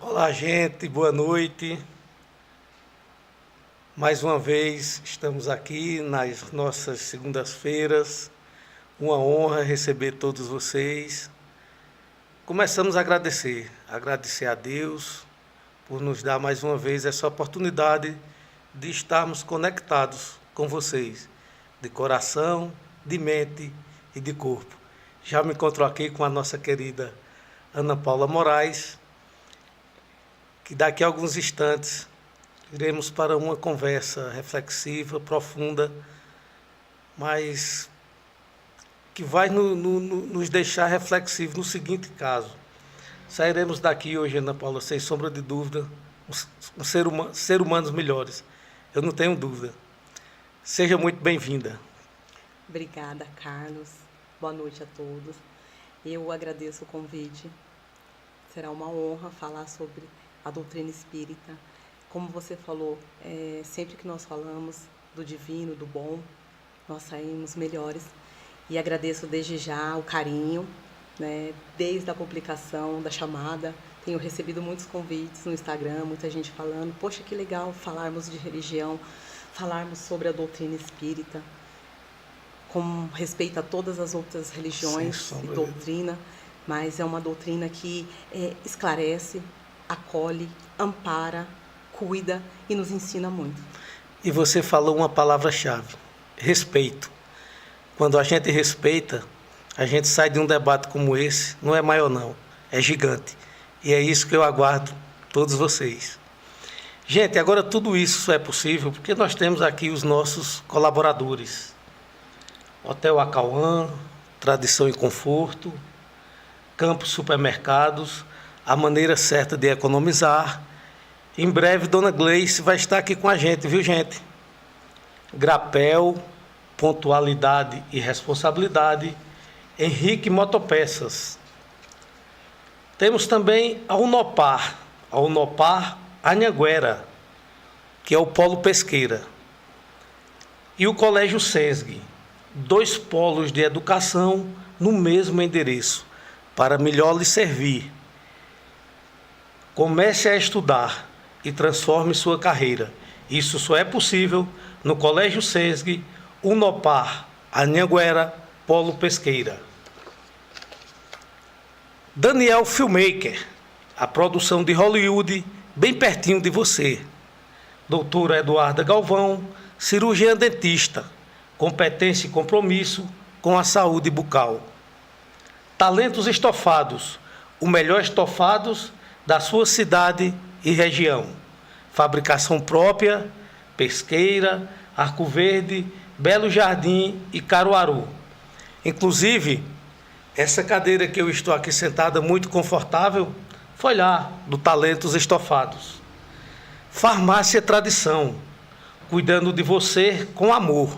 Olá, gente, boa noite. Mais uma vez estamos aqui nas nossas segundas-feiras. Uma honra receber todos vocês. Começamos a agradecer a Deus por nos dar mais uma vez essa oportunidade de estarmos conectados com vocês, de coração, de mente e de corpo. Já me encontro aqui com a nossa querida Ana Paula Moraes, que daqui a alguns instantes iremos para uma conversa reflexiva, profunda, mas que vai nos deixar reflexivos no seguinte caso. Sairemos daqui hoje, Ana Paula, sem sombra de dúvida, ser humanos melhores. Eu não tenho dúvida. Seja muito bem-vinda. Obrigada, Carlos. Boa noite a todos. Eu agradeço o convite. Será uma honra falar sobre a doutrina espírita. Como você falou, sempre que nós falamos do divino, do bom, nós saímos melhores. E agradeço desde já o carinho, né, desde a publicação da chamada. Tenho recebido muitos convites no Instagram, muita gente falando, poxa, que legal falarmos de religião, falarmos sobre a doutrina espírita, com respeito a todas as outras religiões e doutrina, mas é uma doutrina que esclarece, acolhe, ampara, cuida e nos ensina muito. E você falou uma palavra-chave: respeito. Quando a gente respeita, a gente sai de um debate como esse, não é maior não, é gigante. E é isso que eu aguardo todos vocês. Gente, agora tudo isso só é possível porque nós temos aqui os nossos colaboradores. Hotel Acauã, Tradição e Conforto, Campos Supermercados, a maneira certa de economizar. Em breve, Dona Gleice vai estar aqui com a gente, viu, gente? Grapel, Pontualidade e Responsabilidade, Henrique Motopeças. Temos também a Unopar Anhanguera, que é o Polo Pesqueira, e o Colégio SESG, 2 polos de educação no mesmo endereço, para melhor lhe servir. Comece a estudar e transforme sua carreira. Isso só é possível no Colégio SESG, Unopar Anhanguera, Polo Pesqueira. Daniel Filmmaker, a produção de Hollywood bem pertinho de você. Doutora Eduarda Galvão, cirurgiã dentista, competência e compromisso com a saúde bucal. Talentos Estofados, o melhor estofados da sua cidade e região. Fabricação própria, Pesqueira, Arco Verde, Belo Jardim e Caruaru. Inclusive, essa cadeira que eu estou aqui sentada, muito confortável, foi lá, do Talentos Estofados. Farmácia Tradição, cuidando de você com amor.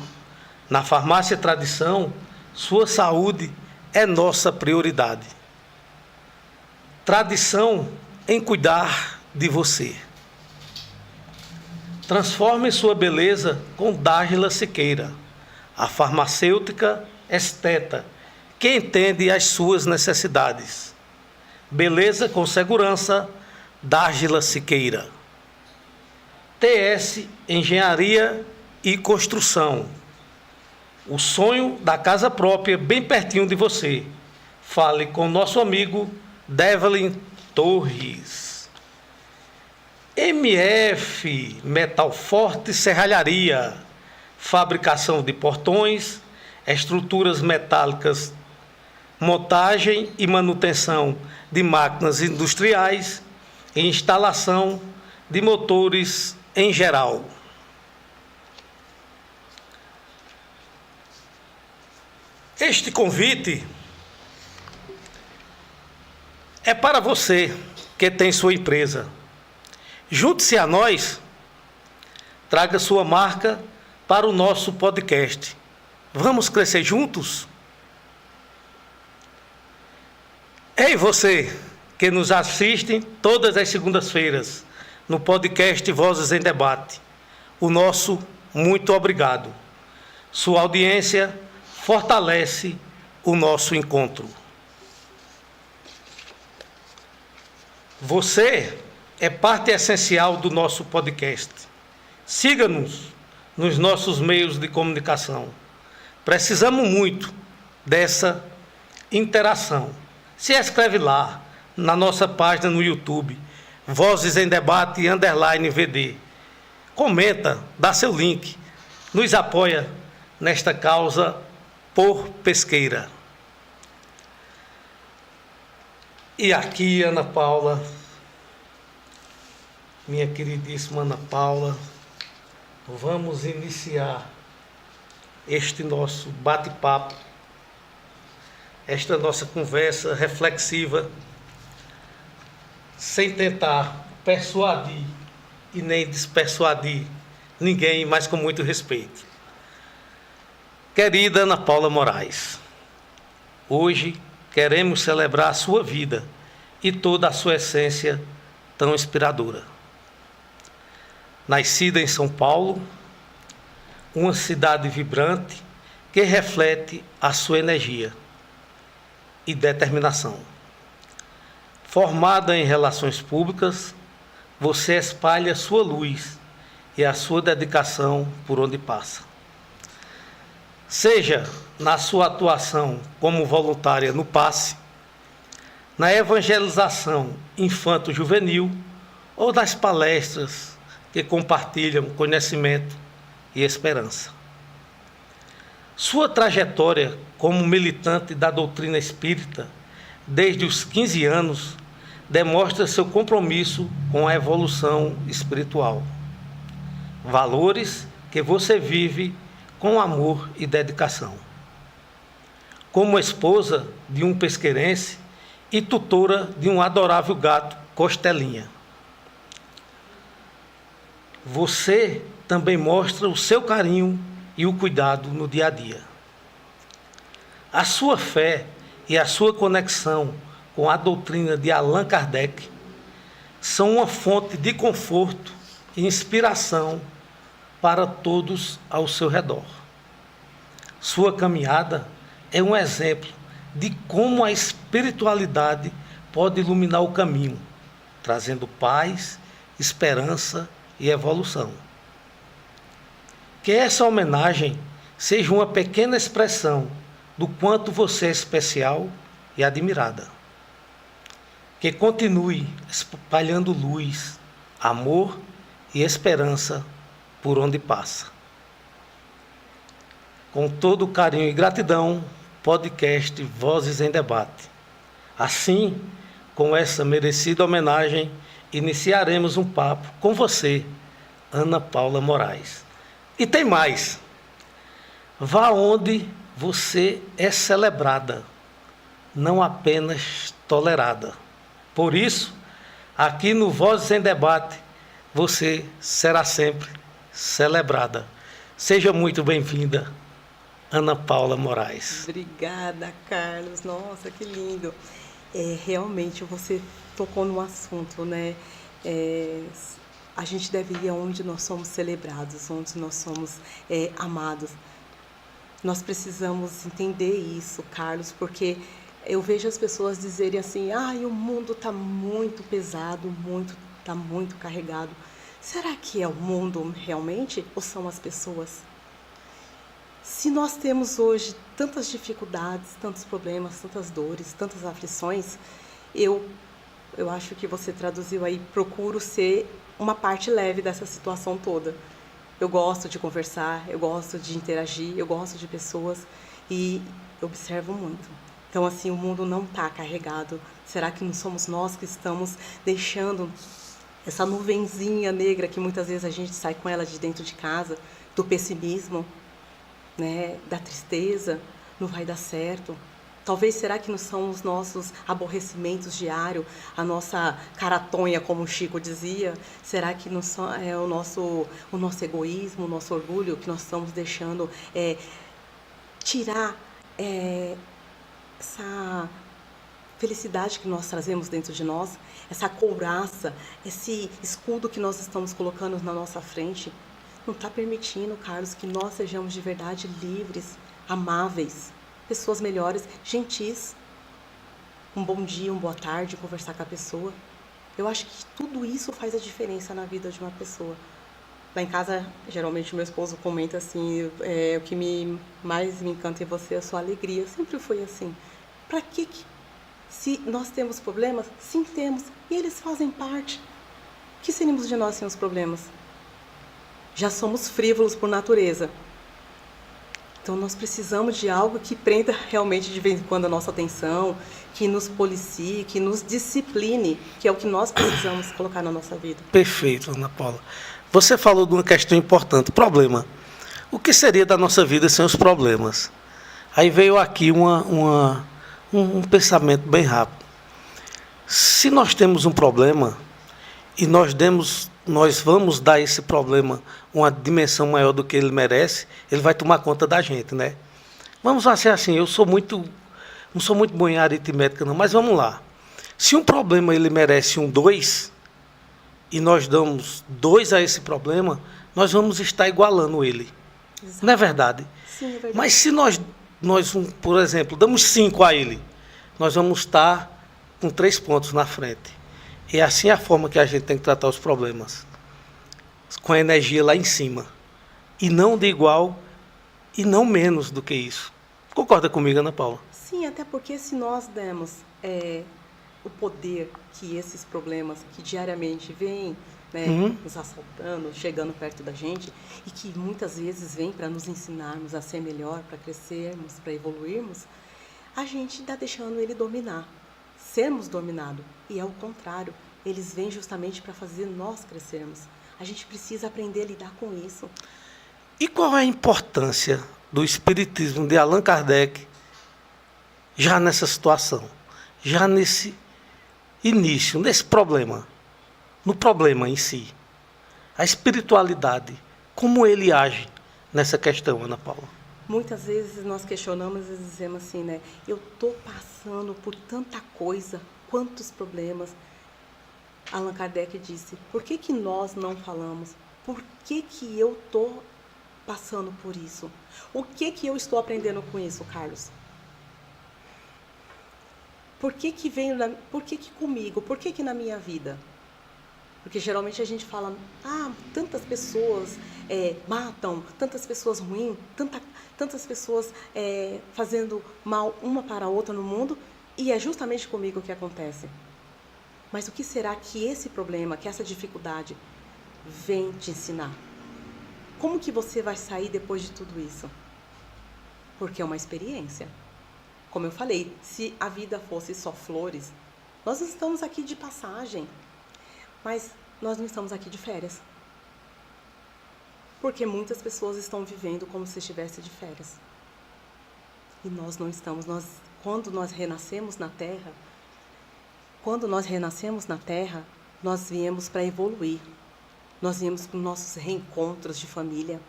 Na Farmácia Tradição, sua saúde é nossa prioridade. Tradição em cuidar de você. Transforme sua beleza com Dágila Siqueira, a farmacêutica esteta, que entende as suas necessidades. Beleza com segurança, Dágila Siqueira. TS Engenharia e Construção. O sonho da casa própria bem pertinho de você. Fale com nosso amigo Devlin Torres. MF Metal Forte Serralharia. Fabricação de portões, estruturas metálicas, montagem e manutenção de máquinas industriais e instalação de motores em geral. Este convite é para você que tem sua empresa. Junte-se a nós, traga sua marca para o nosso podcast. Vamos crescer juntos? Ei, você que nos assiste todas as segundas-feiras no podcast Vozes em Debate. O nosso muito obrigado. Sua audiência fortalece o nosso encontro. Você é parte essencial do nosso podcast. Siga-nos nos nossos meios de comunicação. Precisamos muito dessa interação. Se inscreve lá, na nossa página no YouTube, Vozes em Debate _VD. Comenta, dá seu link, nos apoia nesta causa por pesqueira. E aqui, Ana Paula, minha queridíssima Ana Paula, vamos iniciar este nosso bate-papo, esta nossa conversa reflexiva, sem tentar persuadir e nem despersuadir ninguém, mas com muito respeito. Querida Ana Paula Moraes, hoje queremos celebrar a sua vida e toda a sua essência tão inspiradora. Nascida em São Paulo, uma cidade vibrante que reflete a sua energia e determinação. Formada em relações públicas, você espalha sua luz e a sua dedicação por onde passa. Seja na sua atuação como voluntária no PASSE, na evangelização infanto-juvenil ou nas palestras que compartilham conhecimento e esperança. Sua trajetória como militante da doutrina espírita desde os 15 anos demonstra seu compromisso com a evolução espiritual. Valores que você vive com amor e dedicação. Como esposa de um pesqueirense e tutora de um adorável gato, Costelinha. Você também mostra o seu carinho e o cuidado no dia a dia. A sua fé e a sua conexão com a doutrina de Allan Kardec são uma fonte de conforto e inspiração para todos ao seu redor. Sua caminhada é um exemplo de como a espiritualidade pode iluminar o caminho, trazendo paz, esperança e evolução. Que essa homenagem seja uma pequena expressão do quanto você é especial e admirada. Que continue espalhando luz, amor e esperança por onde passa. Com todo carinho e gratidão, podcast Vozes em Debate. Assim, com essa merecida homenagem, iniciaremos um papo com você, Ana Paula Moraes. E tem mais. Vá onde você é celebrada, não apenas tolerada. Por isso, aqui no Vozes em Debate, você será sempre celebrada. Seja muito bem-vinda, Ana Paula Moraes. Obrigada, Carlos. Nossa, que lindo. Realmente, você tocou no assunto, né? A gente deve ir onde nós somos celebrados, onde nós somos amados. Nós precisamos entender isso, Carlos, porque eu vejo as pessoas dizerem assim, o mundo está muito pesado, está muito carregado. Será que é o mundo realmente ou são as pessoas? Se nós temos hoje tantas dificuldades, tantos problemas, tantas dores, tantas aflições, eu acho que você traduziu aí, procuro ser uma parte leve dessa situação toda. Eu gosto de conversar, eu gosto de interagir, eu gosto de pessoas e observo muito. Então, assim, o mundo não está carregado. Será que não somos nós que estamos deixando essa nuvenzinha negra que muitas vezes a gente sai com ela de dentro de casa, do pessimismo, né, da tristeza, não vai dar certo? Talvez, será que não são os nossos aborrecimentos diários, a nossa caratonha, como o Chico dizia? Será que não é o nosso egoísmo, o nosso orgulho que nós estamos deixando tirar essa felicidade que nós trazemos dentro de nós, essa couraça, esse escudo que nós estamos colocando na nossa frente? Não está permitindo, Carlos, que nós sejamos de verdade livres, amáveis, pessoas melhores, gentis. Um bom dia, uma boa tarde, conversar com a pessoa. Eu acho que tudo isso faz a diferença na vida de uma pessoa. Lá em casa, geralmente, meu esposo comenta assim, o que mais me encanta em você é a sua alegria. Sempre foi assim. Para que, se nós temos problemas? Sim, temos. E eles fazem parte. O que seríamos de nós sem os problemas? Já somos frívolos por natureza. Então, nós precisamos de algo que prenda realmente de vez em quando a nossa atenção, que nos policie, que nos discipline, que é o que nós precisamos colocar na nossa vida. Perfeito, Ana Paula. Você falou de uma questão importante, problema. O que seria da nossa vida sem os problemas? Aí veio aqui um pensamento bem rápido. Se nós temos um problema e nós vamos dar esse problema uma dimensão maior do que ele merece, ele vai tomar conta da gente, né? Vamos lá ser assim, não sou muito bom em aritmética não, mas vamos lá. Se um problema ele merece um 2, e nós damos 2 a esse problema, nós vamos estar igualando ele. Exato. Não é verdade? Sim, é verdade. Mas se nós, por exemplo, damos 5 a ele, nós vamos estar com 3 pontos na frente. E assim é a forma que a gente tem que tratar os problemas. Com a energia lá em cima. E não de igual e não menos do que isso. Concorda comigo, Ana Paula? Sim, até porque se nós demos o poder que esses problemas que diariamente vêm, né, nos assaltando, chegando perto da gente, e que muitas vezes vêm para nos ensinarmos a ser melhor, para crescermos, para evoluirmos, a gente está deixando ele dominar, sermos dominados. E é o contrário, eles vêm justamente para fazer nós crescermos. A gente precisa aprender a lidar com isso. E qual é a importância do Espiritismo de Allan Kardec já nessa situação, já nesse início, nesse problema, no problema em si? A espiritualidade, como ele age nessa questão, Ana Paula? Muitas vezes nós questionamos e dizemos assim, né? Eu estou passando por tanta coisa, quantos problemas. Allan Kardec disse, por que nós não falamos? Por que eu estou passando por isso? O que eu estou aprendendo com isso, Carlos? Por que comigo? Por que na minha vida? Porque geralmente a gente fala, tantas pessoas matam, tantas pessoas ruins, tantas pessoas fazendo mal uma para a outra no mundo, e é justamente comigo que acontece. Mas o que será que esse problema, que essa dificuldade vem te ensinar? Como que você vai sair depois de tudo isso? Porque é uma experiência. Como eu falei, se a vida fosse só flores, nós estamos aqui de passagem, mas nós não estamos aqui de férias. Porque muitas pessoas estão vivendo como se estivesse de férias. E nós não estamos. Quando nós renascemos na Terra, nós viemos para evoluir. Nós viemos para os nossos reencontros de família.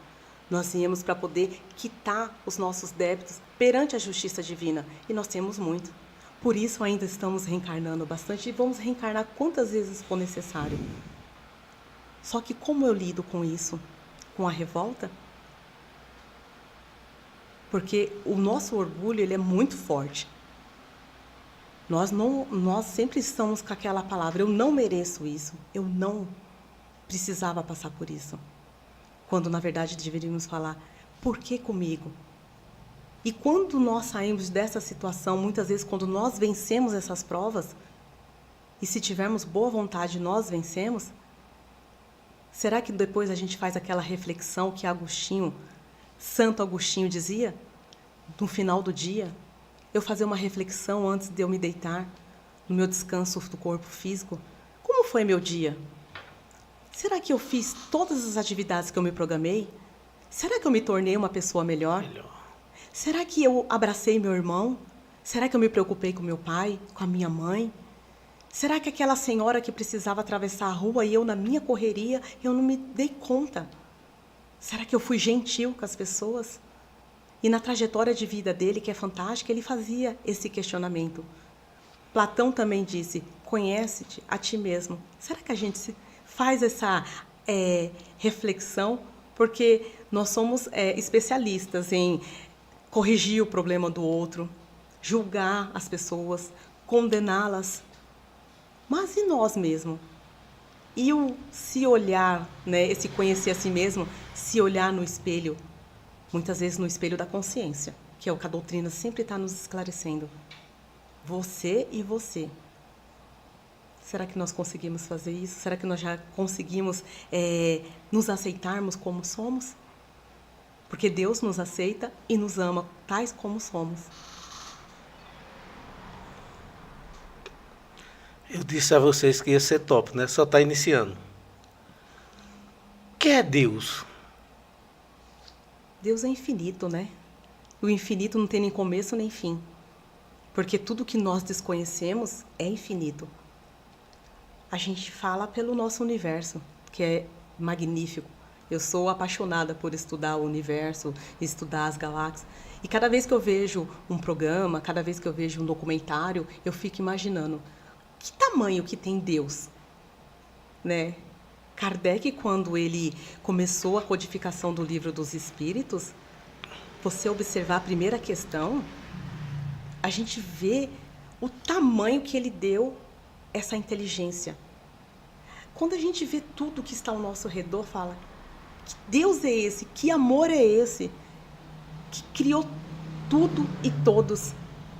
Nós viemos para poder quitar os nossos débitos perante a justiça divina. E nós temos muito. Por isso ainda estamos reencarnando bastante e vamos reencarnar quantas vezes for necessário. Só que como eu lido com isso? Com a revolta? Porque o nosso orgulho ele é muito forte. Nós sempre estamos com aquela palavra, eu não mereço isso, eu não precisava passar por isso. Quando, na verdade, deveríamos falar, por que comigo? E quando nós saímos dessa situação, muitas vezes, quando nós vencemos essas provas, e se tivermos boa vontade, nós vencemos, será que depois a gente faz aquela reflexão que Santo Agostinho dizia, no final do dia, eu fazer uma reflexão antes de eu me deitar, no meu descanso do corpo físico, como foi meu dia? Será que eu fiz todas as atividades que eu me programei? Será que eu me tornei uma pessoa melhor? Será que eu abracei meu irmão? Será que eu me preocupei com meu pai, com a minha mãe? Será que aquela senhora que precisava atravessar a rua e eu, na minha correria, eu não me dei conta? Será que eu fui gentil com as pessoas? E na trajetória de vida dele, que é fantástica, ele fazia esse questionamento. Platão também disse, conhece-te a ti mesmo. Será que a gente faz essa reflexão? Porque nós somos especialistas em corrigir o problema do outro, julgar as pessoas, condená-las. mas em nós mesmos. E o se olhar, né, esse conhecer a si mesmo, se olhar no espelho, muitas vezes no espelho da consciência, que é o que a doutrina sempre está nos esclarecendo. Você e você. Será que nós conseguimos fazer isso? Será que nós já conseguimos nos aceitarmos como somos? Porque Deus nos aceita e nos ama tais como somos. Eu disse a vocês que ia ser top, né? Só está iniciando. O que é Deus? Deus é infinito, né? O infinito não tem nem começo nem fim. Porque tudo que nós desconhecemos é infinito. A gente fala pelo nosso universo, que é magnífico. Eu sou apaixonada por estudar o universo, estudar as galáxias. E cada vez que eu vejo um programa, cada vez que eu vejo um documentário, eu fico imaginando que tamanho que tem Deus, né? Kardec, quando ele começou a codificação do Livro dos Espíritos, você observar a primeira questão, a gente vê o tamanho que ele deu essa inteligência. Quando a gente vê tudo que está ao nosso redor, fala, que Deus é esse, que amor é esse, que criou tudo e todos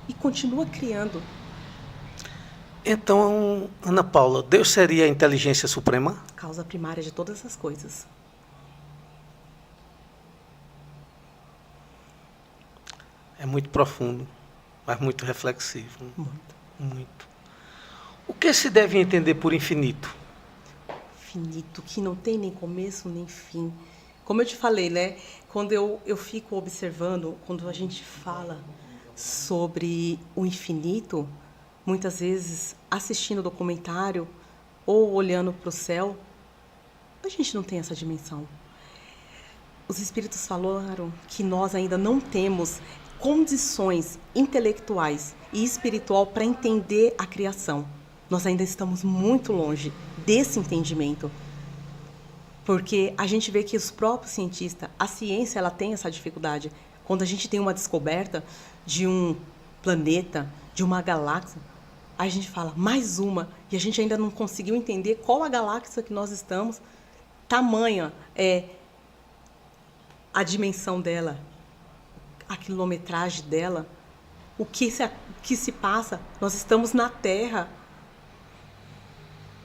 e continua criando. Então, Ana Paula, Deus seria a inteligência suprema? Causa primária de todas as coisas. É muito profundo, mas muito reflexivo. Muito. Muito. O que se deve entender por infinito? Infinito, que não tem nem começo nem fim. Como eu te falei, né? Quando eu fico observando, quando a gente fala sobre o infinito, muitas vezes assistindo documentário ou olhando para o céu, a gente não tem essa dimensão. Os espíritos falaram que nós ainda não temos condições intelectuais e espiritual para entender a criação. Nós ainda estamos muito longe desse entendimento. Porque a gente vê que os próprios cientistas, a ciência, ela tem essa dificuldade. Quando a gente tem uma descoberta de um planeta, de uma galáxia, a gente fala, mais uma, e a gente ainda não conseguiu entender qual a galáxia que nós estamos, tamanha é a dimensão dela, a quilometragem dela, o que se passa. Nós estamos na Terra.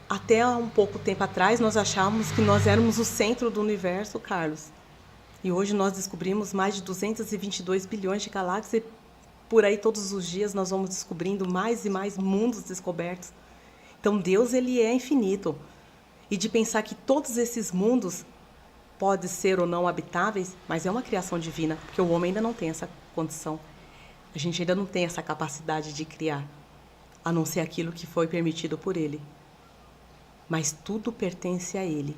Até há um pouco tempo atrás, nós achávamos que nós éramos o centro do universo, Carlos. E hoje nós descobrimos mais de 222 bilhões de galáxias. E por aí, todos os dias, nós vamos descobrindo mais e mais mundos descobertos. Então, Deus, ele é infinito. E de pensar que todos esses mundos podem ser ou não habitáveis, mas é uma criação divina, porque o homem ainda não tem essa condição. A gente ainda não tem essa capacidade de criar, a não ser aquilo que foi permitido por ele. Mas tudo pertence a ele.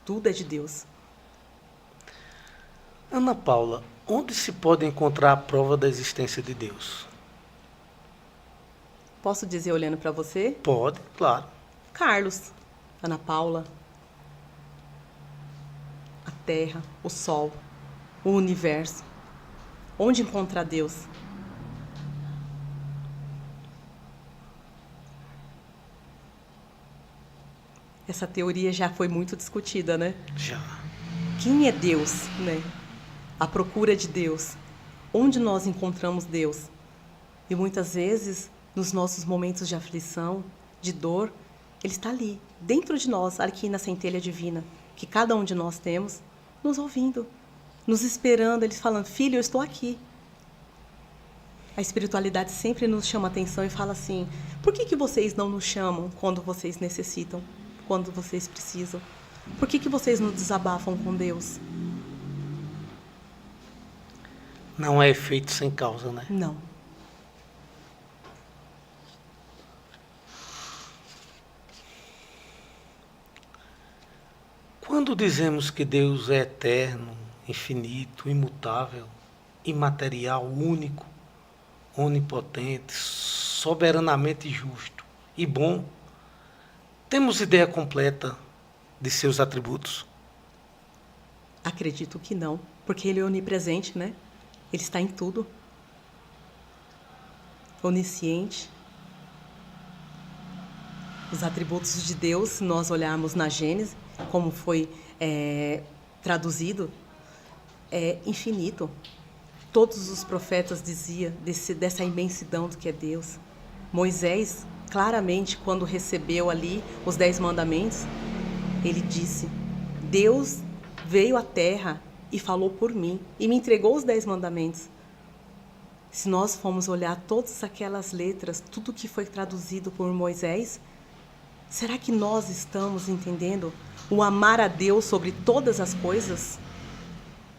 Tudo é de Deus. Ana Paula, onde se pode encontrar a prova da existência de Deus? Posso dizer olhando para você? Pode, claro. Carlos, Ana Paula, a Terra, o Sol, o Universo. Onde encontrar Deus? Essa teoria já foi muito discutida, né? Já. Quem é Deus, né? A procura de Deus. Onde nós encontramos Deus? E muitas vezes, nos nossos momentos de aflição, de dor, Ele está ali, dentro de nós, aqui na centelha divina, que cada um de nós temos, nos ouvindo, nos esperando, Ele falando, filho, eu estou aqui. A espiritualidade sempre nos chama a atenção e fala assim, por que vocês não nos chamam quando vocês necessitam? Quando vocês precisam? Por que vocês não desabafam com Deus? Não é efeito sem causa, né? Não. Quando dizemos que Deus é eterno, infinito, imutável, imaterial, único, onipotente, soberanamente justo e bom, temos ideia completa de seus atributos? Acredito que não, porque Ele é onipresente, né? Ele está em tudo. Onisciente. Os atributos de Deus, se nós olharmos na Gênesis, como foi traduzido, é infinito. Todos os profetas diziam dessa imensidão do que é Deus. Moisés, claramente, quando recebeu ali os 10 mandamentos, ele disse: Deus veio à terra e falou por mim e me entregou os 10 mandamentos. Se nós formos olhar todas aquelas letras, tudo que foi traduzido por Moisés, será que nós estamos entendendo o amar a Deus sobre todas as coisas?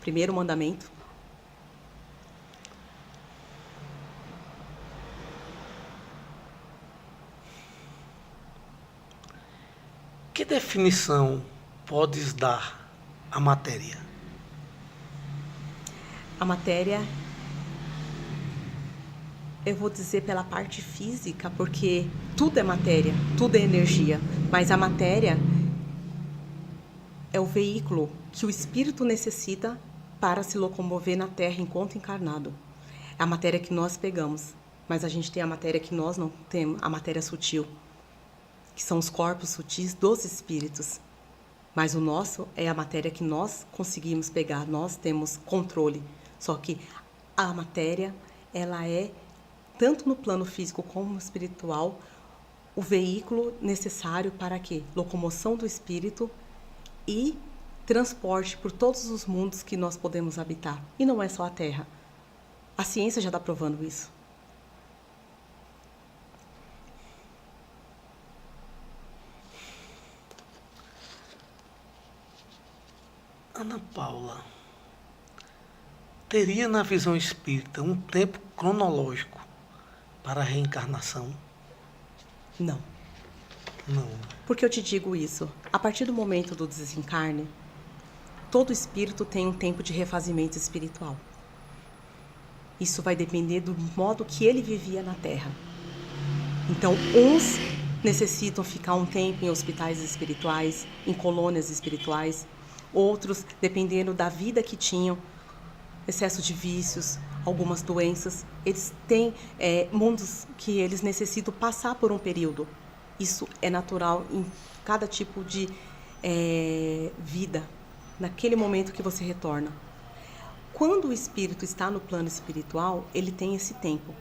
Primeiro mandamento. Que definição podes dar à matéria? A matéria, eu vou dizer pela parte física, porque tudo é matéria, tudo é energia, mas a matéria é o veículo que o espírito necessita para se locomover na Terra enquanto encarnado. É a matéria que nós pegamos, mas a gente tem a matéria que nós não temos, a matéria sutil, que são os corpos sutis dos espíritos. Mas o nosso é a matéria que nós conseguimos pegar, nós temos controle. Só que a matéria, ela é, tanto no plano físico como no espiritual, o veículo necessário para quê? Locomoção do espírito e transporte por todos os mundos que nós podemos habitar. E não é só a Terra. A ciência já está provando isso. Ana Paula, teria na visão espírita um tempo cronológico para a reencarnação? Não. Não. Por que eu te digo isso? A partir do momento do desencarne, todo espírito tem um tempo de refazimento espiritual. Isso vai depender do modo que ele vivia na Terra. Então, uns necessitam ficar um tempo em hospitais espirituais, em colônias espirituais. Outros, dependendo da vida que tinham, excesso de vícios, algumas doenças, eles têm mundos que eles necessitam passar por um período. Isso é natural em cada tipo de vida, naquele momento que você retorna. Quando o espírito está no plano espiritual, ele tem esse tempo.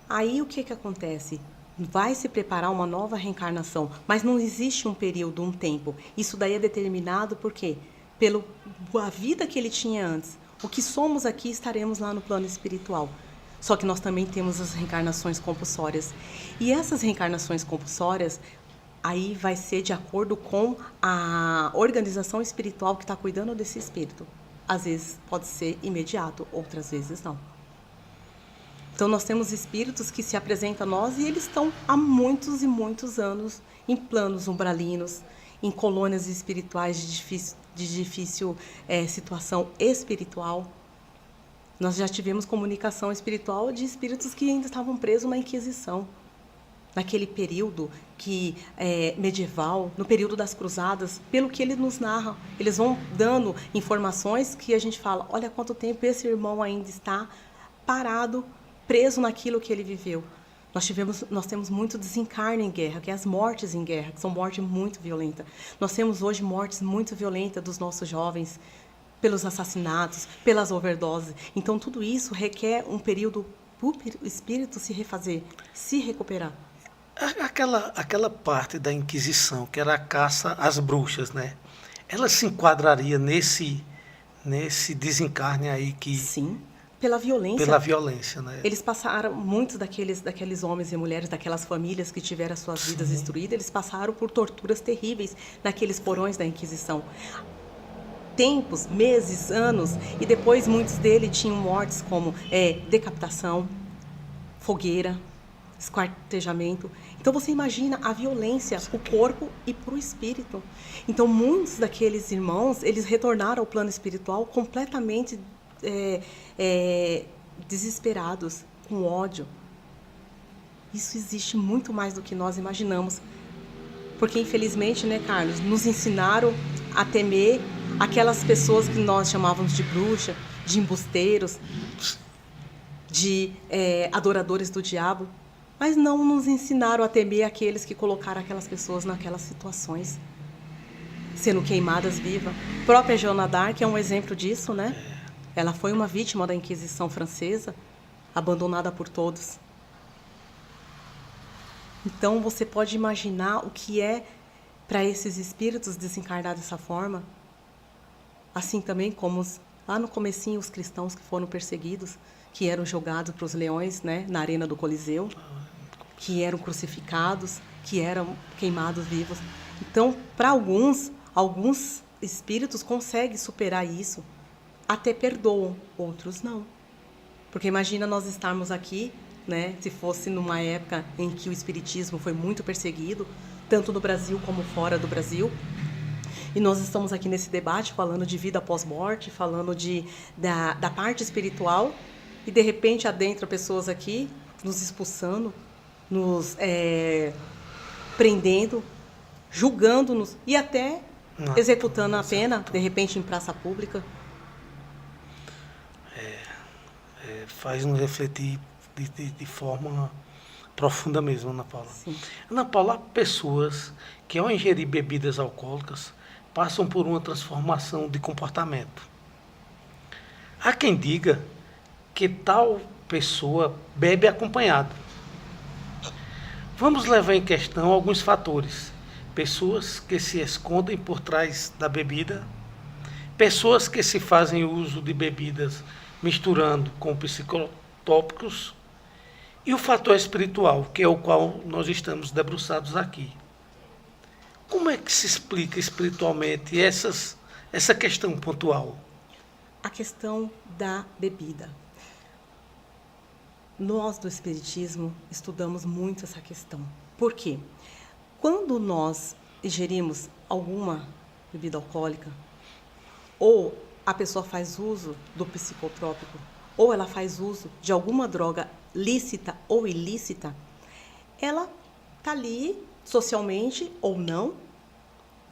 Aí o que acontece? Vai se preparar uma nova reencarnação, mas não existe um período, um tempo. Isso daí é determinado por quê? Pela vida que ele tinha antes. O que somos aqui, estaremos lá no plano espiritual. Só que nós também temos as reencarnações compulsórias. E essas reencarnações compulsórias, aí vai ser de acordo com a organização espiritual que está cuidando desse espírito. Às vezes pode ser imediato, outras vezes não. Então, nós temos espíritos que se apresentam a nós e eles estão há muitos e muitos anos em planos umbralinos, em colônias espirituais de difícil situação espiritual. Nós já tivemos comunicação espiritual de espíritos que ainda estavam presos na Inquisição. Naquele período medieval, no período das cruzadas, pelo que ele nos narra, eles vão dando informações que a gente fala, olha quanto tempo esse irmão ainda está parado, preso naquilo que ele viveu. Nós temos muito desencarne em guerra, que é as mortes em guerra, que são mortes muito violentas. Nós temos hoje mortes muito violentas dos nossos jovens, pelos assassinatos, pelas overdoses. Então, tudo isso requer um período para o espírito se refazer, se recuperar. Aquela parte da Inquisição, que era a caça às bruxas, né? Ela se enquadraria nesse desencarne aí que... Sim. Pela violência. Pela violência, né? Eles passaram, muitos daqueles homens e mulheres, daquelas famílias que tiveram as suas vidas destruídas, eles passaram por torturas terríveis naqueles porões da Inquisição. Tempos, meses, anos, e depois muitos deles tinham mortes como decapitação, fogueira, esquartejamento. Então você imagina a violência para o corpo e para o espírito. Então muitos daqueles irmãos, eles retornaram ao plano espiritual completamente desesperados, com ódio. Isso existe muito mais do que nós imaginamos. Porque, infelizmente, né, Carlos, nos ensinaram a temer aquelas pessoas que nós chamávamos de bruxa, de embusteiros, de adoradores do diabo. Mas não nos ensinaram a temer aqueles que colocaram aquelas pessoas naquelas situações, sendo queimadas vivas. A própria Joana d'Arc é um exemplo disso, né? Ela foi uma vítima da Inquisição Francesa, abandonada por todos. Então, você pode imaginar o que é para esses espíritos desencarnar dessa forma? Assim também como lá no comecinho os cristãos que foram perseguidos, que eram jogados para os leões, né, na arena do Coliseu, que eram crucificados, que eram queimados vivos. Então, para alguns espíritos conseguem superar isso, até perdoam, outros não. Porque imagina nós estarmos aqui, né, se fosse numa época em que o espiritismo foi muito perseguido, tanto no Brasil como fora do Brasil, e nós estamos aqui nesse debate falando de vida após morte, falando da parte espiritual, e de repente adentram pessoas aqui nos expulsando, nos prendendo, julgando-nos e até executando a pena, de repente em praça pública. Faz nos refletir de forma profunda mesmo, Ana Paula. Sim. Ana Paula, há pessoas que ao ingerir bebidas alcoólicas passam por uma transformação de comportamento. Há quem diga que tal pessoa bebe acompanhado. Vamos levar em questão alguns fatores. Pessoas que se escondem por trás da bebida, pessoas que se fazem uso de bebidas misturando com psicotrópicos e o fator espiritual, que é o qual nós estamos debruçados aqui. Como é que se explica espiritualmente essa questão pontual? A questão da bebida. Nós do Espiritismo estudamos muito essa questão. Por quê? Quando nós ingerimos alguma bebida alcoólica, ou a pessoa faz uso do psicotrópico, ou ela faz uso de alguma droga lícita ou ilícita, ela está ali socialmente ou não,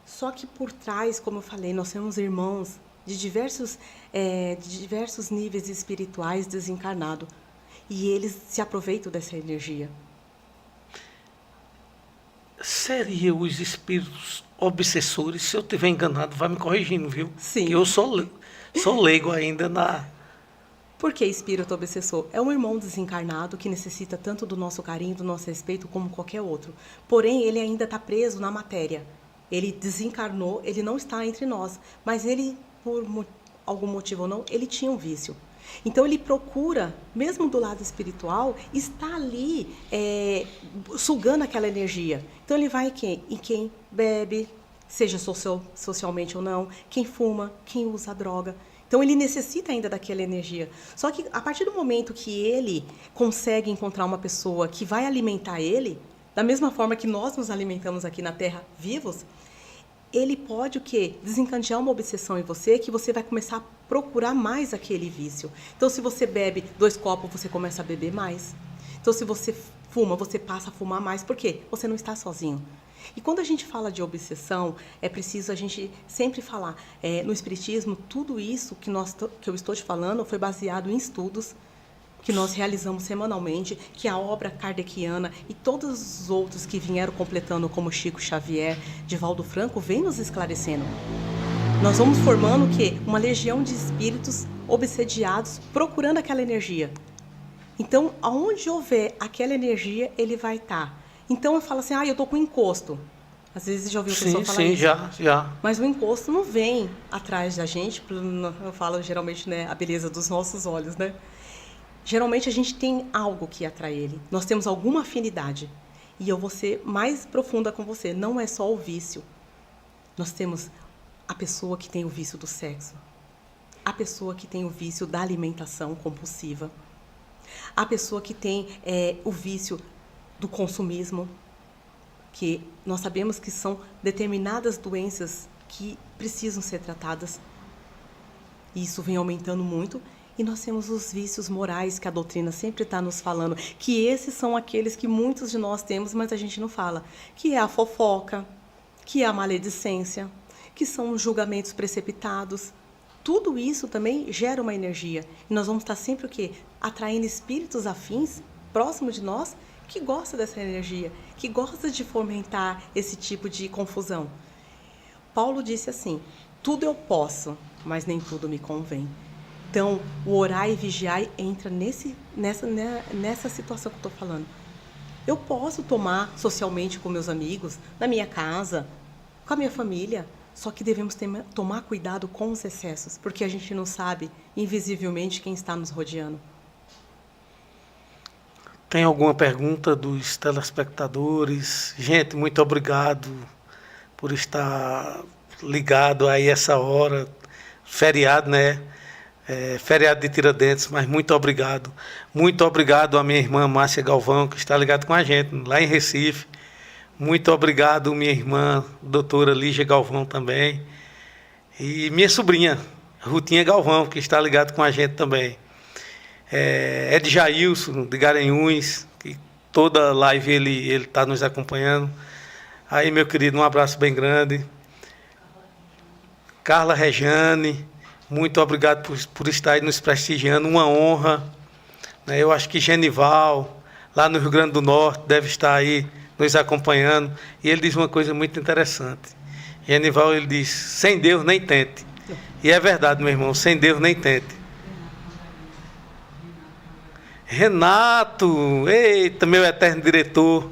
só que por trás, como eu falei, nós temos irmãos de diversos níveis espirituais desencarnados, e eles se aproveitam dessa energia. Seriam os espíritos obsessores? Se eu estiver enganado, vai me corrigindo, viu? Sim. Que eu sou leigo ainda na... Por que espírito obsessor? É um irmão desencarnado que necessita tanto do nosso carinho, do nosso respeito, como qualquer outro. Porém, ele ainda está preso na matéria. Ele desencarnou, ele não está entre nós. Mas ele, por algum motivo ou não, ele tinha um vício. Então, ele procura, mesmo do lado espiritual, estar ali sugando aquela energia. Então, ele vai em quem bebe, seja socialmente ou não, quem fuma, quem usa droga. Então, ele necessita ainda daquela energia. Só que, a partir do momento que ele consegue encontrar uma pessoa que vai alimentar ele, da mesma forma que nós nos alimentamos aqui na Terra vivos, ele pode o quê? Desencadear uma obsessão em você, que você vai começar a procurar mais aquele vício. Então, se você bebe 2 copos, você começa a beber mais. Então, se você fuma, você passa a fumar mais. Por quê? Você não está sozinho. E quando a gente fala de obsessão, é preciso a gente sempre falar. No Espiritismo, tudo isso que eu estou te falando foi baseado em estudos que nós realizamos semanalmente, que a obra kardeciana e todos os outros que vieram completando, como Chico Xavier, Divaldo Franco, vem nos esclarecendo. Nós vamos formando o quê? Uma legião de espíritos obsediados, procurando aquela energia. Então, aonde houver aquela energia, ele vai estar. Então, eu falo assim, eu estou com encosto. Às vezes já ouviu a pessoa falar isso. Sim, já. Mas o encosto não vem atrás da gente, eu falo geralmente, né, a beleza dos nossos olhos, né? Geralmente a gente tem algo que atrai ele. Nós temos alguma afinidade. E eu vou ser mais profunda com você. Não é só o vício. Nós temos a pessoa que tem o vício do sexo. A pessoa que tem o vício da alimentação compulsiva. A pessoa que tem o vício do consumismo. Que nós sabemos que são determinadas doenças que precisam ser tratadas. E isso vem aumentando muito. E nós temos os vícios morais que a doutrina sempre está nos falando, que esses são aqueles que muitos de nós temos, mas a gente não fala, que é a fofoca, que é a maledicência, que são os julgamentos precipitados. Tudo isso também gera uma energia. E nós vamos estar sempre o quê? Atraindo espíritos afins, próximos de nós, que gosta dessa energia, que gosta de fomentar esse tipo de confusão. Paulo disse assim: tudo eu posso, mas nem tudo me convém. Então, o orar e vigiar entra nessa situação que eu estou falando. Eu posso tomar socialmente com meus amigos, na minha casa, com a minha família, só que devemos tomar cuidado com os excessos, porque a gente não sabe, invisivelmente, quem está nos rodeando. Tem alguma pergunta dos telespectadores? Gente, muito obrigado por estar ligado aí essa hora. Feriado, né? Feriado de Tiradentes, mas muito obrigado. Muito obrigado à minha irmã Márcia Galvão, que está ligada com a gente, lá em Recife. Muito obrigado, minha irmã, doutora Lígia Galvão também. E minha sobrinha, Rutinha Galvão, que está ligada com a gente também. Ed Jailson, de Garanhuns, que toda live ele está nos acompanhando. Aí, meu querido, um abraço bem grande. Carla Rejane, muito obrigado por estar aí nos prestigiando, uma honra. Eu acho que Genival, lá no Rio Grande do Norte, deve estar aí nos acompanhando. E ele diz uma coisa muito interessante. Genival, ele diz: sem Deus nem tente. E é verdade, meu irmão, sem Deus nem tente. Renato, eita, meu eterno diretor,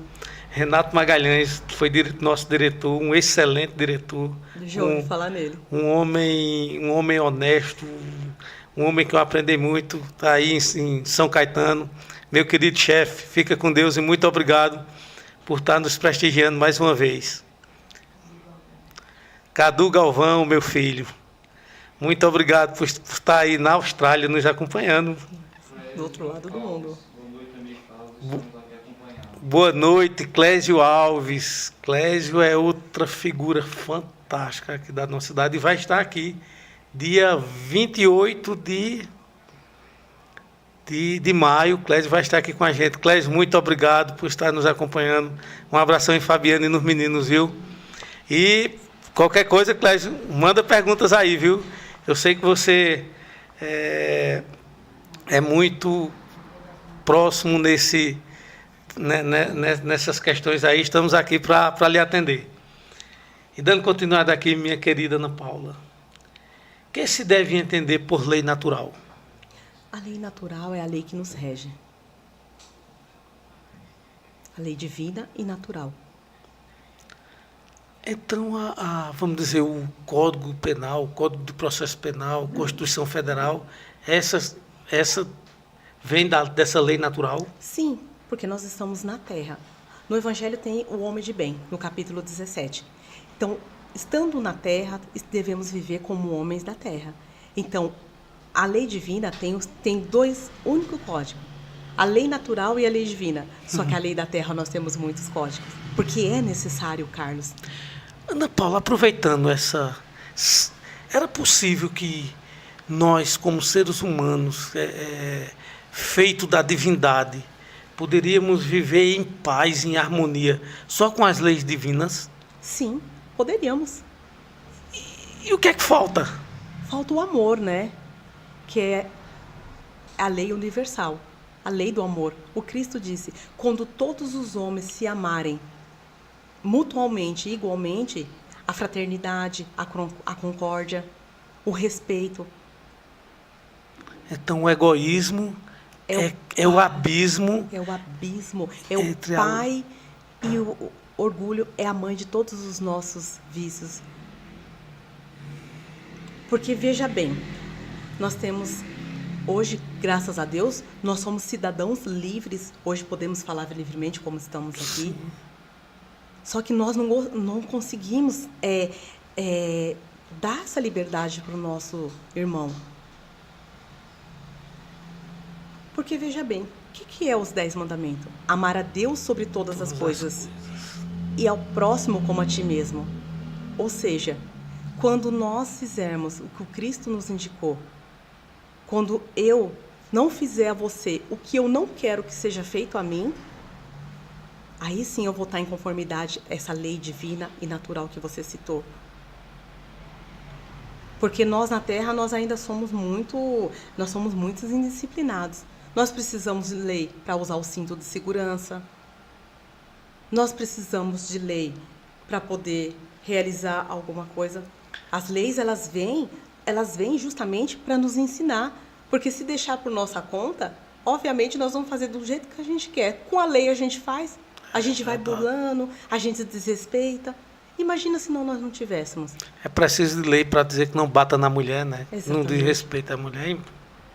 Renato Magalhães, foi nosso diretor, um excelente diretor. Já ouvi falar nele. Um homem honesto, um homem que eu aprendi muito, está aí em São Caetano. Meu querido chefe, fica com Deus e muito obrigado por estar nos prestigiando mais uma vez. Cadu Galvão, meu filho, muito obrigado por estar aí na Austrália nos acompanhando. Do outro lado do mundo. Boa noite, Clésio Alves. Clésio é outra figura fantástica aqui da nossa cidade e vai estar aqui dia 28 de maio. Clésio vai estar aqui com a gente. Clésio, muito obrigado por estar nos acompanhando. Um abração em Fabiana e nos meninos, viu? E qualquer coisa, Clésio, manda perguntas aí, viu? Eu sei que você é muito próximo nessas questões aí. Estamos aqui para lhe atender. E dando continuidade aqui, minha querida Ana Paula, o que se deve entender por lei natural? A lei natural é a lei que nos rege. A lei divina e natural. Então, vamos dizer, o Código Penal, o Código de Processo Penal, Constituição Federal, essa vem dessa lei natural? Sim, porque nós estamos na Terra. No Evangelho tem o homem de bem, no capítulo 17. Então, estando na Terra, devemos viver como homens da Terra. Então, a lei divina tem dois únicos códigos. A lei natural e a lei divina. Só que a lei da Terra nós temos muitos códigos. Porque é necessário, Carlos. Ana Paula, aproveitando era possível que nós, como seres humanos, feito da divindade, poderíamos viver em paz, em harmonia, só com as leis divinas? Sim, poderíamos. E o que é que falta? Falta o amor, né? Que é a lei universal, a lei do amor. O Cristo disse: quando todos os homens se amarem mutualmente e igualmente, a fraternidade, a concórdia, o respeito. Então, o egoísmo é o abismo. É o abismo, é o pai e o orgulho é a mãe de todos os nossos vícios. Porque, veja bem, nós temos, hoje, graças a Deus, nós somos cidadãos livres. Hoje podemos falar livremente como estamos aqui. Só que nós não conseguimos dar essa liberdade para o nosso irmão. Porque, veja bem, o que é os 10 mandamentos? Amar a Deus sobre todas as coisas e ao próximo como a ti mesmo. Ou seja, quando nós fizermos o que o Cristo nos indicou, quando eu não fizer a você o que eu não quero que seja feito a mim, aí sim eu vou estar em conformidade a essa lei divina e natural que você citou. Porque nós na Terra, nós ainda somos muito indisciplinados. Nós precisamos de lei para usar o cinto de segurança, Nós precisamos de lei para poder realizar alguma coisa. As leis, elas vêm justamente para nos ensinar. Porque se deixar por nossa conta, obviamente nós vamos fazer do jeito que a gente quer. Com a lei a gente faz, a gente vai burlando, a gente desrespeita. Imagina se nós não tivéssemos. É preciso de lei para dizer que não bata na mulher, né? Exatamente. Não diz respeito à mulher.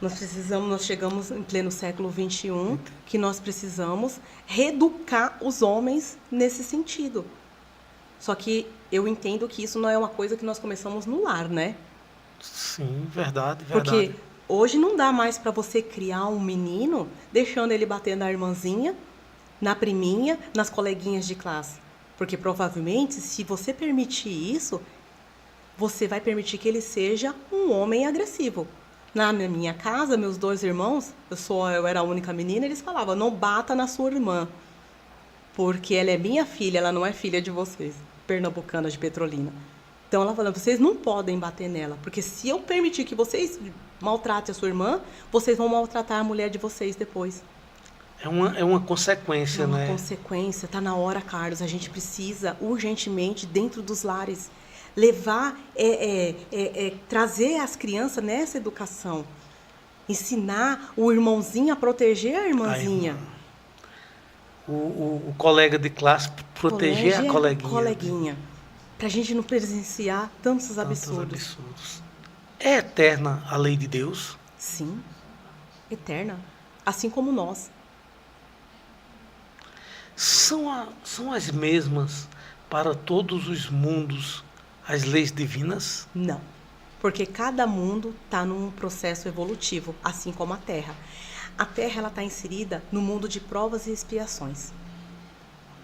Nós chegamos em pleno século XXI, que nós precisamos reeducar os homens nesse sentido. Só que eu entendo que isso não é uma coisa que nós começamos no lar, né? Sim, verdade. Porque hoje não dá mais para você criar um menino deixando ele bater na irmãzinha, na priminha, nas coleguinhas de classe. Porque provavelmente, se você permitir isso, você vai permitir que ele seja um homem agressivo. Na minha casa, meus 2 irmãos, eu era a única menina, eles falavam, não bata na sua irmã, porque ela é minha filha, ela não é filha de vocês, pernambucana de Petrolina. Então ela falou, vocês não podem bater nela, porque se eu permitir que vocês maltratem a sua irmã, vocês vão maltratar a mulher de vocês depois. É uma consequência, né? É uma consequência, está na hora, Carlos, a gente precisa urgentemente, dentro dos lares, levar, trazer as crianças nessa educação, ensinar o irmãozinho a proteger a irmãzinha. O colega de classe proteger a coleguinha. Para a gente não presenciar tantos absurdos. É eterna a lei de Deus? Sim, eterna, assim como nós. São as mesmas para todos os mundos as leis divinas? Não, porque cada mundo está num processo evolutivo, assim como a Terra. A Terra está inserida no mundo de provas e expiações.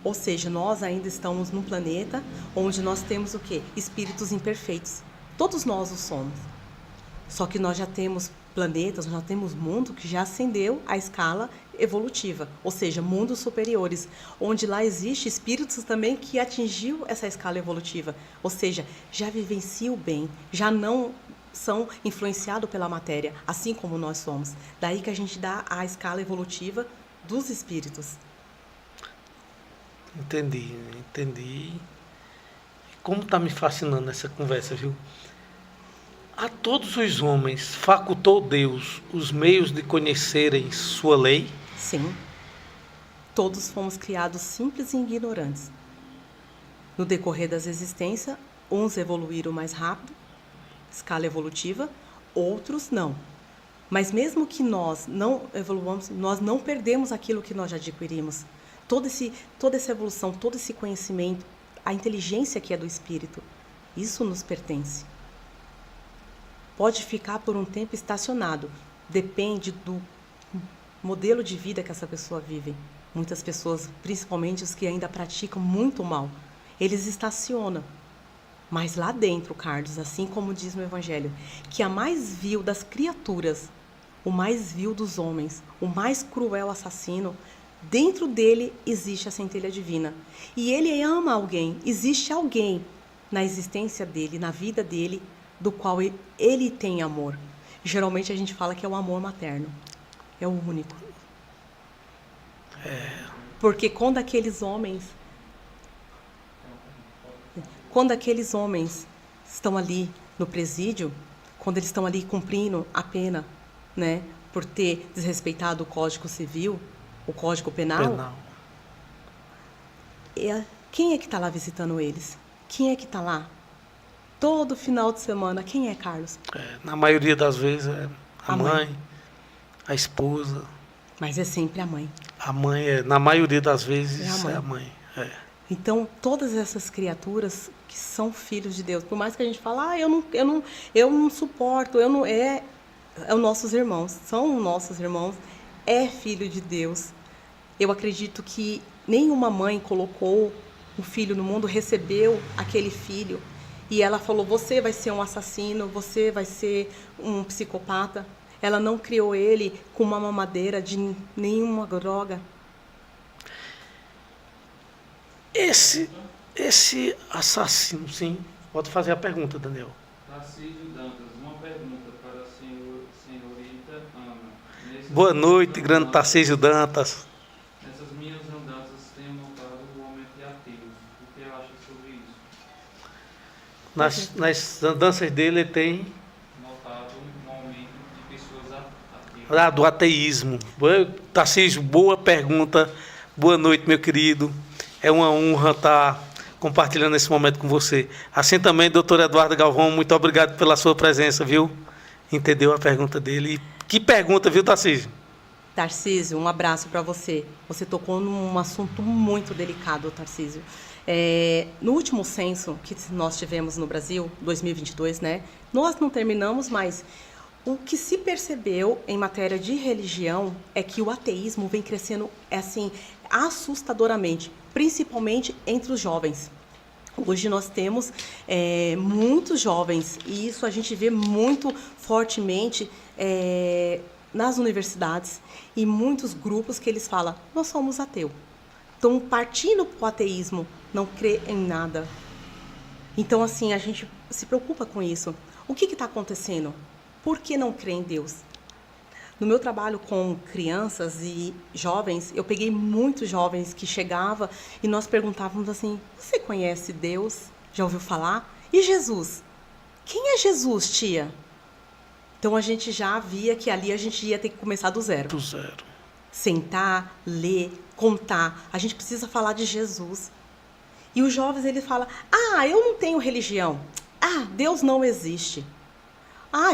Ou seja, nós ainda estamos num planeta onde nós temos o quê? Espíritos imperfeitos. Todos nós o somos. Só que nós já temos planetas, nós já temos mundo que já ascendeu a escala evolutiva, ou seja, mundos superiores, onde lá existe espíritos também que atingiu essa escala evolutiva, ou seja, já vivenciam o bem, já não são influenciados pela matéria, assim como nós somos. Daí que a gente dá a escala evolutiva dos espíritos. Entendi. Como está me fascinando essa conversa, viu? A todos os homens facultou Deus os meios de conhecerem sua lei? Sim. Todos fomos criados simples e ignorantes. No decorrer das existências, uns evoluíram mais rápido, escala evolutiva, outros não. Mas mesmo que nós não evoluamos, nós não perdemos aquilo que nós já adquirimos. Toda essa evolução, todo esse conhecimento, a inteligência que é do espírito, isso nos pertence. Pode ficar por um tempo estacionado, depende do modelo de vida que essa pessoa vive. Muitas pessoas, principalmente os que ainda praticam muito mal, eles estacionam. Mas lá dentro, Carlos, assim como diz no Evangelho, que a mais vil das criaturas, o mais vil dos homens, o mais cruel assassino, dentro dele existe a centelha divina. E ele ama alguém, existe alguém na existência dele, na vida dele, do qual ele tem amor. Geralmente a gente fala que é o amor materno. É o único. Porque quando aqueles homens estão ali no presídio, quando eles estão ali cumprindo a pena, né, por ter desrespeitado o Código Civil, o Código Penal. Quem é que está lá visitando eles? Quem é que está lá? Todo final de semana, quem é, Carlos? Na maioria das vezes é a mãe, a esposa. Mas é sempre a mãe. A mãe, na maioria das vezes, é a mãe. Então, todas essas criaturas que são filhos de Deus, por mais que a gente fale, eu não suporto, é os nossos irmãos, são nossos irmãos, é filho de Deus. Eu acredito que nenhuma mãe colocou um filho no mundo, recebeu aquele filho, e ela falou, você vai ser um assassino, você vai ser um psicopata. Ela não criou ele com uma mamadeira de nenhuma droga. Esse assassino, sim. Pode fazer a pergunta, Daniel. Tarcísio Dantas, uma pergunta para a senhorita Ana. Boa noite, grande Tarcísio Dantas. Nessas minhas andanças tenho notado o homem Nas andanças dele ele tem notado um aumento de pessoas ateus. do ateísmo. Tarcísio, boa pergunta. Boa noite, meu querido. É uma honra estar compartilhando esse momento com você. Assim também, doutor Eduardo Galvão, muito obrigado pela sua presença, viu? Entendeu a pergunta dele. Que pergunta, viu, Tarcísio? Tarcísio, um abraço para você. Você tocou num assunto muito delicado, Tarcísio. No último censo que nós tivemos no Brasil, 2022, né? Nós não terminamos, mas o que se percebeu em matéria de religião é que o ateísmo vem crescendo assim assustadoramente, principalmente entre os jovens. Hoje nós temos muitos jovens, e isso a gente vê muito fortemente nas universidades, e muitos grupos que eles falam, nós somos ateus. Então, partindo para o ateísmo, não crê em nada. Então, assim, a gente se preocupa com isso. O que está acontecendo? Por que não crê em Deus? No meu trabalho com crianças e jovens, eu peguei muitos jovens que chegavam e nós perguntávamos assim, você conhece Deus? Já ouviu falar? E Jesus? Quem é Jesus, tia? Então, a gente já via que ali a gente ia ter que começar do zero. Do zero. Sentar, ler, contar. A gente precisa falar de Jesus. E os jovens, eles falam, eu não tenho religião. Deus não existe.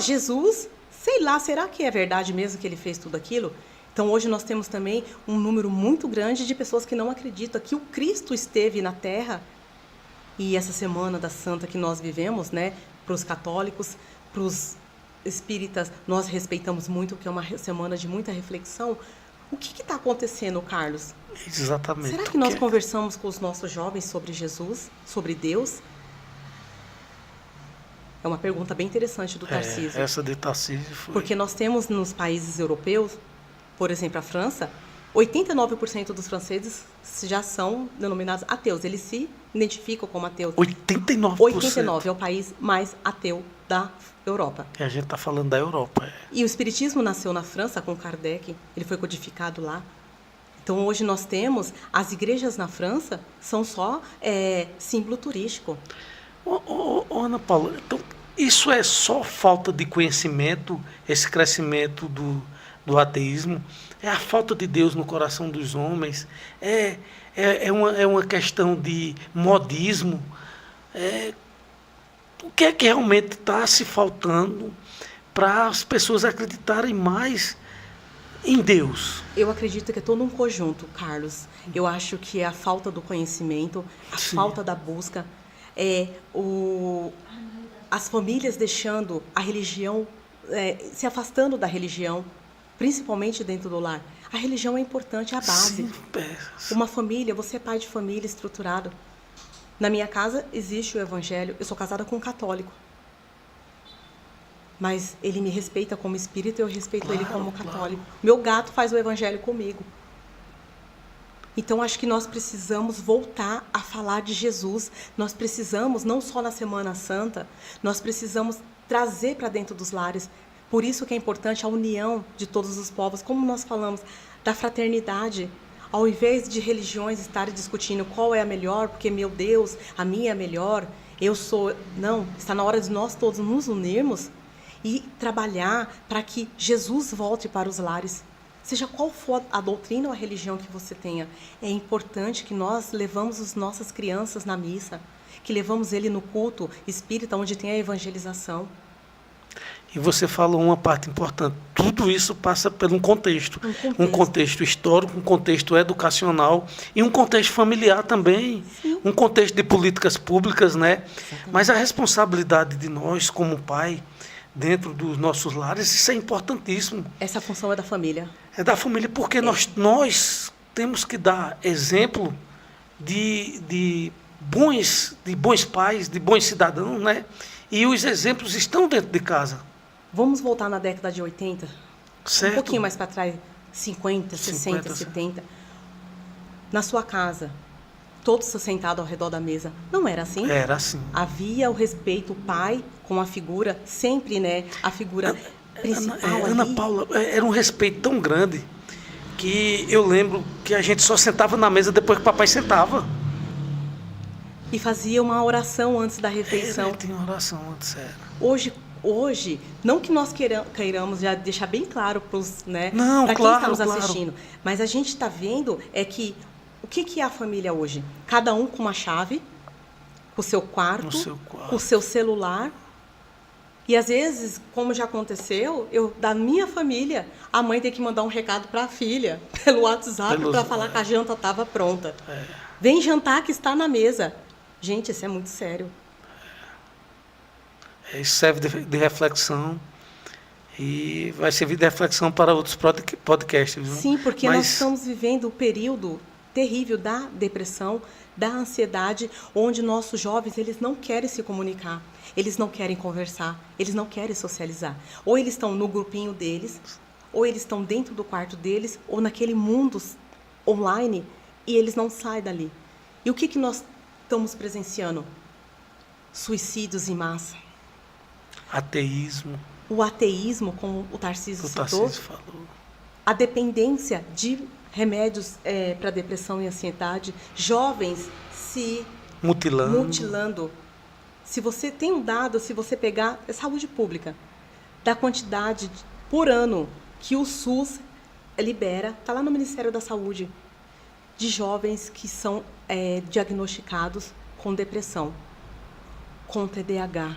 Jesus, sei lá, será que é verdade mesmo que ele fez tudo aquilo? Então, hoje nós temos também um número muito grande de pessoas que não acreditam que o Cristo esteve na Terra. E essa Semana da Santa que nós vivemos, né, para os católicos, para os espíritas, nós respeitamos muito, porque é uma semana de muita reflexão. O que está acontecendo, Carlos? Exatamente. Será que nós conversamos com os nossos jovens sobre Jesus, sobre Deus? É uma pergunta bem interessante do Tarcísio. Essa de Tarcísio foi... Porque nós temos nos países europeus, por exemplo, a França, 89% dos franceses já são denominados ateus. Eles se identificam como ateus. 89%? 89% é o país mais ateu da Europa. E a gente está falando da Europa. E o espiritismo nasceu na França com Kardec. Ele foi codificado lá. Então, hoje nós temos... As igrejas na França são só símbolo turístico. Ana Paula, então isso é só falta de conhecimento, esse crescimento do ateísmo? É a falta de Deus no coração dos homens? É uma questão de modismo? O que é que realmente está se faltando para as pessoas acreditarem mais em Deus? Eu acredito que é todo um conjunto, Carlos. Eu acho que é a falta do conhecimento, a Sim. falta da busca, as famílias deixando a religião, se afastando da religião, principalmente dentro do lar. A religião é importante, é a base. Sim. Uma família, você é pai de família estruturado. Na minha casa existe o evangelho, eu sou casada com um católico. Mas ele me respeita como espírita e eu respeito ele como católico. Meu gato faz o evangelho comigo. Então, acho que nós precisamos voltar a falar de Jesus. Nós precisamos, não só na Semana Santa, nós precisamos trazer para dentro dos lares. Por isso que é importante a união de todos os povos, como nós falamos, da fraternidade. Ao invés de religiões estarem discutindo qual é a melhor, porque, meu Deus, a minha é melhor, eu sou... Não, está na hora de nós todos nos unirmos e trabalhar para que Jesus volte para os lares. Seja qual for a doutrina ou a religião que você tenha, é importante que nós levamos as nossas crianças na missa, que levamos ele no culto espírita, onde tem a evangelização. E você falou uma parte importante. Tudo isso passa por um contexto. Um contexto histórico, um contexto educacional e um contexto familiar também. Sim. Um contexto de políticas públicas, né? Exatamente. Mas a responsabilidade de nós, como pai, dentro dos nossos lares, isso é importantíssimo. Essa função é da família. É da família, porque nós temos que dar exemplo de bons pais, de bons cidadãos, né? E os exemplos estão dentro de casa. Vamos voltar na década de 80? Certo? Um pouquinho mais para trás, 50, 60, 50, 70. Na sua casa, todos sentados ao redor da mesa. Não era assim? Era assim. Havia o respeito, o pai com a figura, sempre, né? A figura principal Ana ali. Paula, era um respeito tão grande que eu lembro que a gente só sentava na mesa depois que o papai sentava. e fazia uma oração antes da refeição. Tem uma oração antes, era. Hoje, não que nós queiramos já deixar bem claro para os, né, Não, para quem claro, está nos claro. assistindo, mas a gente está vendo é que o que é a família hoje? Cada um com uma chave, com o seu quarto, com o seu celular. E às vezes, como já aconteceu, da minha família, a mãe tem que mandar um recado para a filha pelo WhatsApp para falar que a janta estava pronta. Vem jantar que está na mesa. Gente, isso é muito sério. Isso serve de reflexão e vai servir de reflexão para outros podcasts. Viu? Sim, porque nós estamos vivendo o período terrível da depressão, da ansiedade, onde nossos jovens eles não querem se comunicar, eles não querem conversar, eles não querem socializar. Ou eles estão no grupinho deles, ou eles estão dentro do quarto deles, ou naquele mundo online, e eles não saem dali. E o que nós estamos presenciando? Suicídios em massa. Ateísmo. O ateísmo, como o Tarcísio citou, falou. A dependência de remédios para depressão e ansiedade, jovens se mutilando. Se você tem um dado, se você pegar saúde pública, da quantidade por ano que o SUS libera, está lá no Ministério da Saúde, de jovens que são diagnosticados com depressão, com TDAH.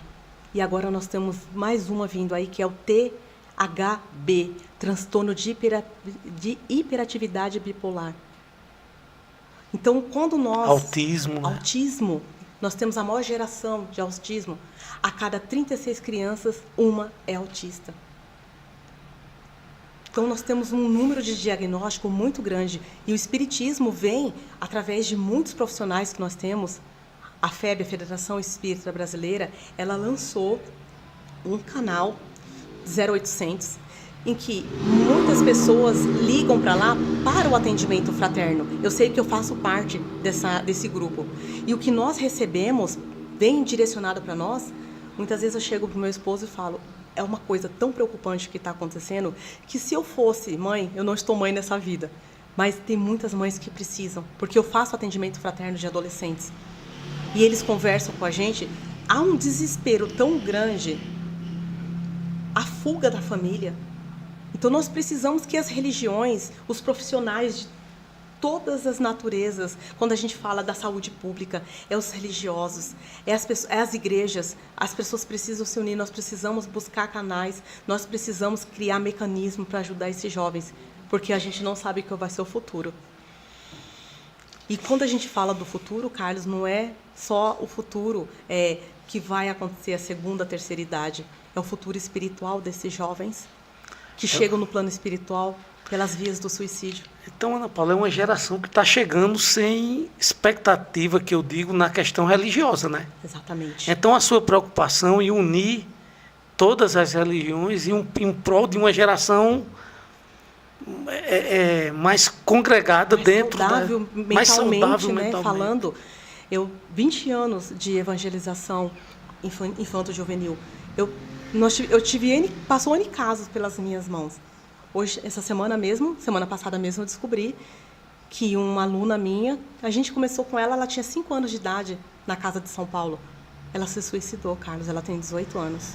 E agora nós temos mais uma vindo aí, que é o THB, transtorno de hiperatividade bipolar. Então, quando nós... Autismo. Nós temos a maior geração de autismo. A cada 36 crianças, uma é autista. Então, nós temos um número de diagnóstico muito grande. E o espiritismo vem, através de muitos profissionais que nós temos. A FEB, a Federação Espírita Brasileira, ela lançou um canal 0800, em que muitas pessoas ligam para lá para o atendimento fraterno. Eu sei que eu faço parte desse grupo. E o que nós recebemos, bem direcionado para nós, muitas vezes eu chego para o meu esposo e falo, é uma coisa tão preocupante que está acontecendo, que se eu fosse mãe, eu não estou mãe nessa vida, mas tem muitas mães que precisam, porque eu faço atendimento fraterno de adolescentes. E eles conversam com a gente, há um desespero tão grande, a fuga da família. Então, nós precisamos que as religiões, os profissionais de todas as naturezas, quando a gente fala da saúde pública, os religiosos, as igrejas, as pessoas precisam se unir, nós precisamos buscar canais, nós precisamos criar mecanismos para ajudar esses jovens, porque a gente não sabe qual vai ser o futuro. E quando a gente fala do futuro, Carlos, não é só o futuro que vai acontecer a segunda, terceira idade. É o futuro espiritual desses jovens que chegam no plano espiritual pelas vias do suicídio. Então, Ana Paula, é uma geração que está chegando sem expectativa, que eu digo, na questão religiosa, né? Exatamente. Então, a sua preocupação em unir todas as religiões em prol de uma geração... mais congregada mais dentro saudável, da... mentalmente, mais saudável né? mentalmente. Falando, 20 anos de evangelização infanto-juvenil. Passou N casos pelas minhas mãos. Hoje, essa semana passada mesmo, eu descobri que uma aluna minha, a gente começou com ela tinha 5 anos de idade, na casa de São Paulo. Ela se suicidou, Carlos, ela tem 18 anos.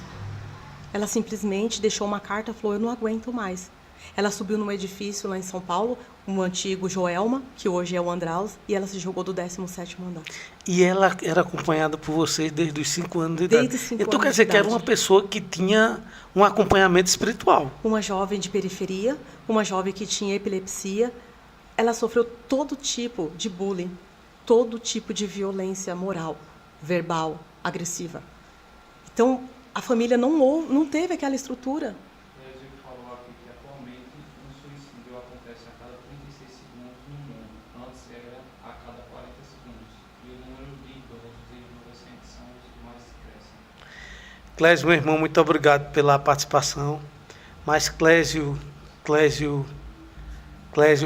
Ela simplesmente deixou uma carta e falou, eu não aguento mais. Ela subiu num edifício lá em São Paulo, um antigo Joelma, que hoje é o Andraus, e ela se jogou do 17º andar. E ela era acompanhada por vocês desde os 5 anos de idade? Desde 5 anos. Então quer dizer que era uma pessoa que tinha um acompanhamento espiritual? Uma jovem de periferia, uma jovem que tinha epilepsia. Ela sofreu todo tipo de bullying, todo tipo de violência moral, verbal, agressiva. Então, a família não teve aquela estrutura. Clésio, meu irmão, muito obrigado pela participação. Mas Clésio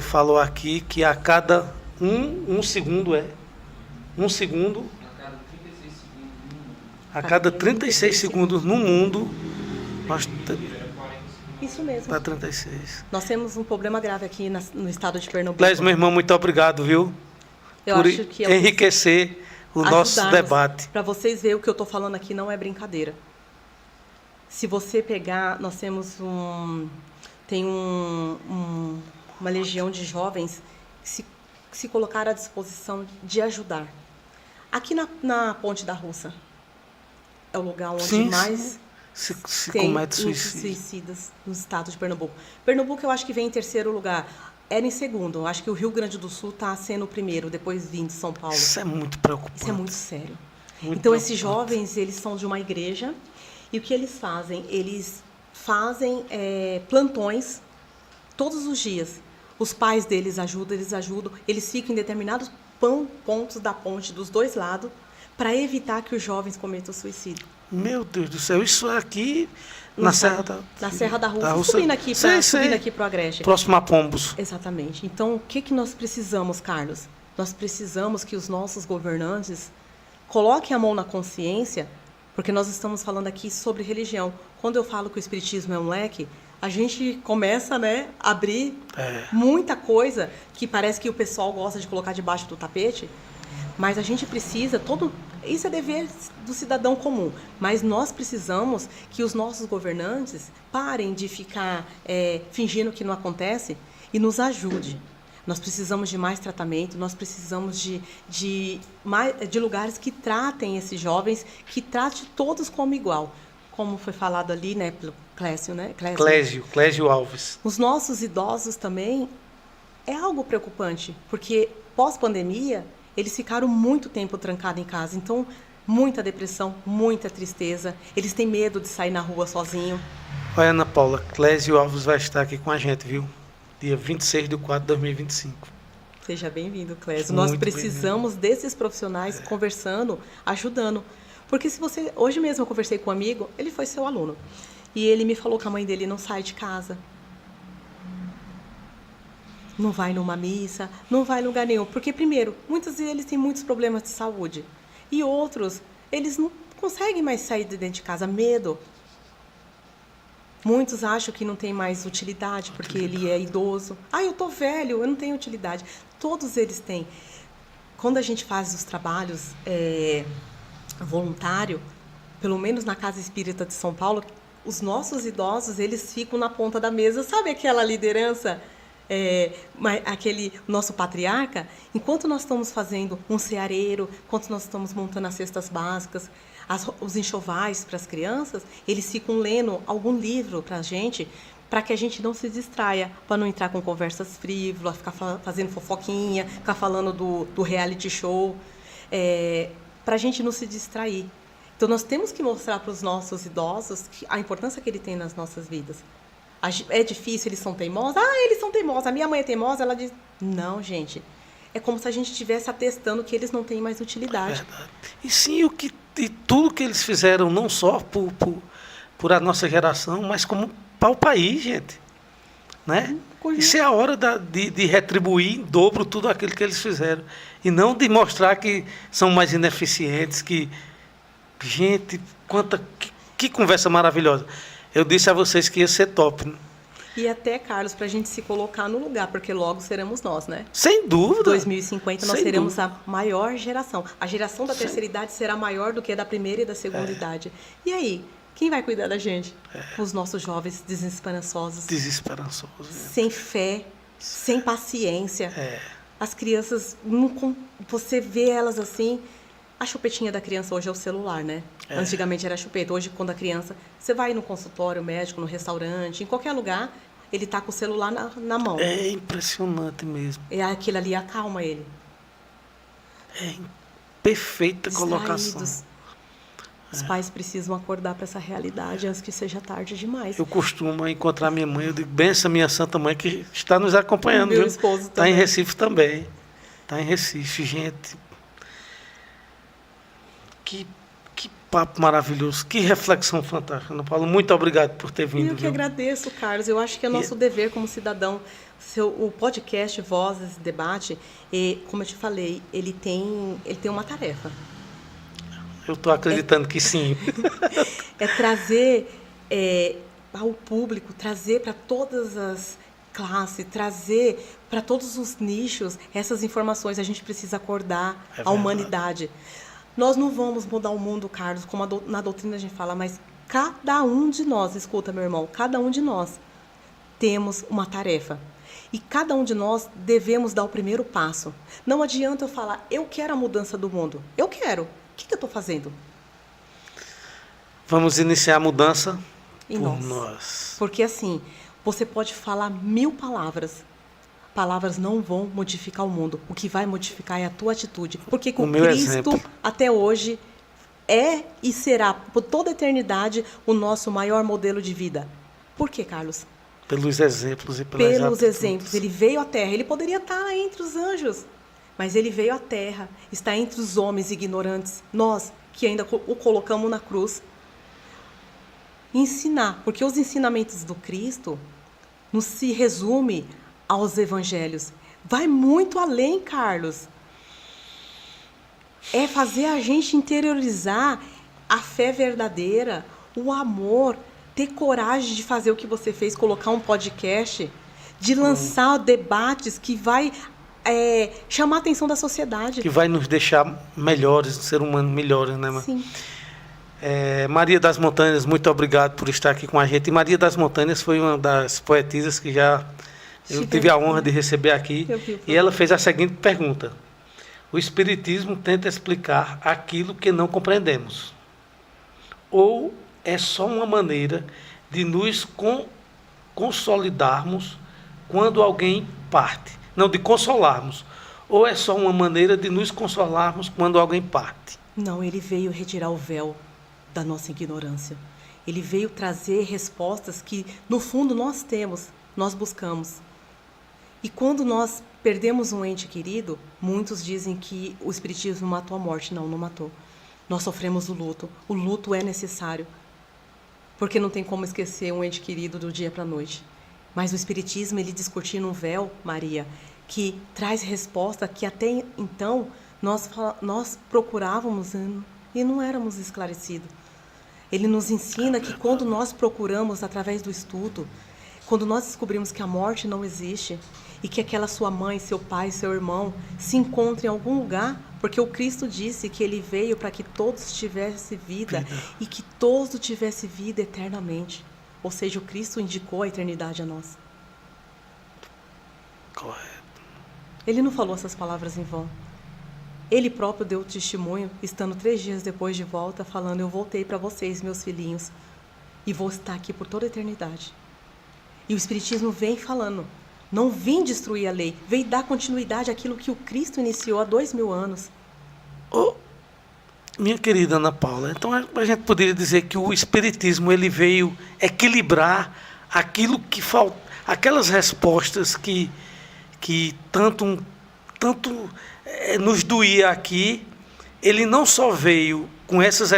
falou aqui que a cada um segundo a cada 36 segundos no mundo, nós Isso mesmo. Para 36. Nós temos um problema grave aqui no estado de Pernambuco. Clésio, meu irmão, muito obrigado, viu? Eu acho que enriquecer o nosso debate. Para vocês verem, o que eu estou falando aqui não é brincadeira. Se você pegar, nós temos uma legião de jovens que se colocaram à disposição de ajudar. Aqui na Ponte da Russa é o lugar onde mais se tem comete suicídio. suicidas no estado de Pernambuco. Pernambuco eu acho que vem em terceiro lugar. Era em segundo. Eu acho que o Rio Grande do Sul está sendo o primeiro, depois vindo São Paulo. Isso é muito preocupante. Isso é muito sério. Muito então, esses preocupante. jovens, eles são de uma igreja e o que eles fazem? Eles fazem plantões todos os dias. Os pais deles ajudam. Eles ficam em determinados pontos da ponte dos dois lados para evitar que os jovens cometam suicídio. Meu Deus do céu, isso é aqui na Serra da Russa. Subindo aqui para o Agreste. Próximo a Pombos. Exatamente. Então, o que nós precisamos, Carlos? Nós precisamos que os nossos governantes coloquem a mão na consciência, porque nós estamos falando aqui sobre religião. Quando eu falo que o espiritismo é um leque, a gente começa, a abrir muita coisa que parece que o pessoal gosta de colocar debaixo do tapete, mas a gente precisa, isso é dever do cidadão comum, mas nós precisamos que os nossos governantes parem de ficar fingindo que não acontece e nos ajude. Nós precisamos de mais tratamento, nós precisamos de lugares que tratem esses jovens, que tratem todos como igual. Como foi falado ali, pelo Clésio, Clésio Alves. Os nossos idosos também é algo preocupante, porque pós-pandemia, eles ficaram muito tempo trancados em casa. Então, muita depressão, muita tristeza. Eles têm medo de sair na rua sozinho. Olha, Ana Paula, Clésio Alves vai estar aqui com a gente, viu? Dia 26 de 4 de 2025. Seja bem-vindo, Clésio. Nós precisamos desses profissionais conversando, ajudando. Porque hoje mesmo eu conversei com um amigo, ele foi seu aluno. E ele me falou que a mãe dele não sai de casa. Não vai numa missa, não vai em lugar nenhum. Porque, primeiro, muitos deles têm muitos problemas de saúde. E outros, eles não conseguem mais sair de dentro de casa, medo. Muitos acham que não tem mais utilidade, porque ele é idoso. Eu tô velho, eu não tenho utilidade. Todos eles têm. Quando a gente faz os trabalhos voluntário, pelo menos na Casa Espírita de São Paulo, os nossos idosos, eles ficam na ponta da mesa. Sabe aquela liderança? Aquele nosso patriarca, enquanto nós estamos fazendo um ceareiro, enquanto nós estamos montando as cestas básicas, os enxovais para as crianças, eles ficam lendo algum livro para a gente, para que a gente não se distraia, para não entrar com conversas frívolas, ficar fazendo fofoquinha, ficar falando do reality show, para a gente não se distrair. Então, nós temos que mostrar para os nossos idosos a importância que ele tem nas nossas vidas. É difícil, eles são teimosos? Eles são teimosos. A minha mãe é teimosa, ela diz... Não, gente. É como se a gente estivesse atestando que eles não têm mais utilidade. Verdade. E sim, e tudo que eles fizeram, não só por a nossa geração, mas como para o país, gente. Né? Isso é a hora de retribuir em dobro tudo aquilo que eles fizeram. E não de mostrar que são mais ineficientes, que... Gente, que conversa maravilhosa. Eu disse a vocês que ia ser top, né? E até, Carlos, para a gente se colocar no lugar, porque logo seremos nós, né? Sem dúvida. 2050 nós seremos a maior geração. A geração da terceira idade será maior do que a da primeira e da segunda idade. E aí, quem vai cuidar da gente? Os nossos jovens desesperançosos. Desesperançosos. Sem fé, sem paciência. As crianças, você vê elas assim... A chupetinha da criança hoje é o celular, né? Antigamente era a chupeta. Hoje, quando a criança... Você vai no consultório médico, no restaurante, em qualquer lugar, ele está com o celular na mão. É impressionante mesmo. Aquilo ali acalma ele. Perfeita colocação. Os pais precisam acordar para essa realidade antes que seja tarde demais. Eu costumo encontrar minha mãe, eu digo, benção minha santa mãe, que está nos acompanhando. Meu esposo também. Está em Recife também. Está em Recife, gente... Que papo maravilhoso, que reflexão fantástica, Ana Paula. Muito obrigado por ter vindo. Eu que agradeço, Carlos. Eu acho que é nosso dever como cidadão. O podcast Vozes Debate, como eu te falei, ele tem uma tarefa. Eu estou acreditando que sim. É trazer ao público, trazer para todas classe, trazer para todos os nichos essas informações. A gente precisa acordar É a verdade. humanidade. Nós não vamos mudar o mundo, Carlos, como na doutrina a gente fala, mas cada um de nós, escuta, meu irmão, cada um de nós temos uma tarefa. E cada um de nós devemos dar o primeiro passo. Não adianta eu falar, eu quero a mudança do mundo. Eu quero. O que eu estou fazendo? Vamos iniciar a mudança Em por nós. nós. Porque assim, você pode falar 1000 palavras. Palavras não vão modificar o mundo. O que vai modificar é a tua atitude. Porque com O meu Cristo, exemplo. até hoje, é e será, por toda a eternidade, o nosso maior modelo de vida. Por quê, Carlos? Pelos exemplos e pelas Pelos atitudes. exemplos. Ele veio à Terra. Ele poderia estar entre os anjos, mas ele veio à Terra, está entre os homens ignorantes. Nós, que ainda o colocamos na cruz. Ensinar, porque os ensinamentos do Cristo não se resume aos evangelhos. Vai muito além, Carlos. É fazer a gente interiorizar a fé verdadeira, o amor, ter coragem de fazer o que você fez, colocar um podcast, de lançar debates que vai chamar a atenção da sociedade. Que vai nos deixar melhores, ser humanos melhores, né, mãe? Sim. Maria das Montanhas, muito obrigado por estar aqui com a gente. E Maria das Montanhas foi uma das poetisas que eu tive a honra de receber aqui. E ela fez a seguinte pergunta: o Espiritismo tenta explicar aquilo que não compreendemos? Ou é só uma maneira de nos consolidarmos quando alguém parte? Não, de consolarmos. Ou é só uma maneira de nos consolarmos quando alguém parte? Não, ele veio retirar o véu da nossa ignorância. Ele veio trazer respostas que, no fundo, nós temos, nós buscamos. E quando nós perdemos um ente querido, muitos dizem que o Espiritismo matou a morte. Não, não matou. Nós sofremos o luto. O luto é necessário. Porque não tem como esquecer um ente querido do dia para a noite. Mas o Espiritismo, ele descortina um véu, Maria, que traz resposta que até então nós procurávamos e não éramos esclarecidos. Ele nos ensina que quando nós procuramos através do estudo, quando nós descobrimos que a morte não existe e que aquela sua mãe, seu pai, seu irmão se encontrem em algum lugar, porque o Cristo disse que ele veio para que todos tivessem vida e que todos tivessem vida eternamente. Ou seja, o Cristo indicou a eternidade a nós. Correto. Ele não falou essas palavras em vão. Ele próprio deu testemunho, estando 3 dias depois de volta, falando: eu voltei para vocês, meus filhinhos, e vou estar aqui por toda a eternidade. E o Espiritismo vem falando, não vem destruir a lei, vem dar continuidade àquilo que o Cristo iniciou há 2000 anos. Minha querida Ana Paula, então a gente poderia dizer que o Espiritismo ele veio equilibrar aquilo que falta, aquelas respostas que tanto nos doía aqui. Ele não só veio com essas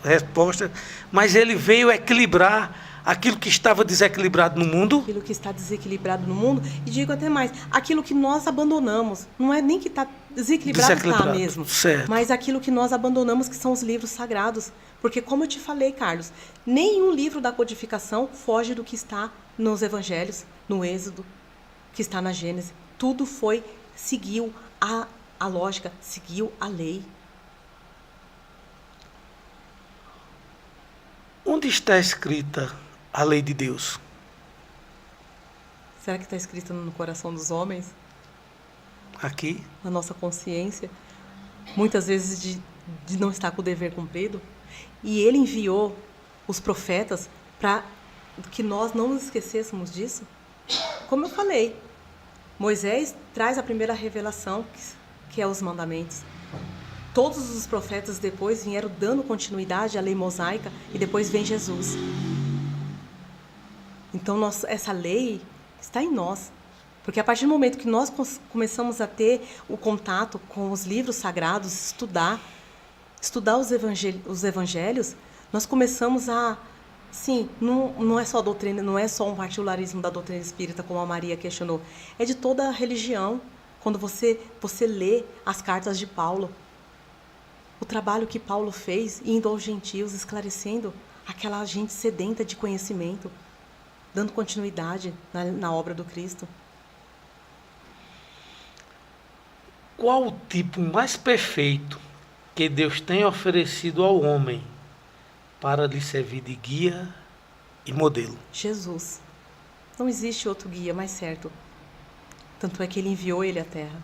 respostas, mas ele veio equilibrar aquilo que estava desequilibrado no mundo. Aquilo que está desequilibrado no mundo, e digo até mais, aquilo que nós abandonamos, não é nem que está desequilibrado, está mesmo, certo. Mas aquilo que nós abandonamos, que são os livros sagrados. Porque, como eu te falei, Carlos, nenhum livro da codificação foge do que está nos evangelhos, no Êxodo, que está na Gênesis. Tudo seguiu a lógica, seguiu a lei. Onde está escrita a lei de Deus? Será que está escrito no coração dos homens? Aqui? Na nossa consciência? Muitas vezes de não estar com o dever cumprido? E ele enviou os profetas para que nós não nos esquecêssemos disso? Como eu falei, Moisés traz a primeira revelação, que é os mandamentos. Todos os profetas depois vieram dando continuidade à lei mosaica, e depois vem Jesus. Então, essa lei está em nós. Porque a partir do momento que nós começamos a ter o contato com os livros sagrados, estudar os evangelhos, nós começamos a... Sim, não é só a doutrina, não é só um particularismo da doutrina espírita, como a Maria questionou. É de toda a religião. Quando você lê as cartas de Paulo, o trabalho que Paulo fez indo aos gentios, esclarecendo aquela gente sedenta de conhecimento. dando continuidade na obra do Cristo. Qual o tipo mais perfeito que Deus tem oferecido ao homem para lhe servir de guia e modelo? Jesus. Não existe outro guia mais certo. Tanto é que ele enviou ele à Terra.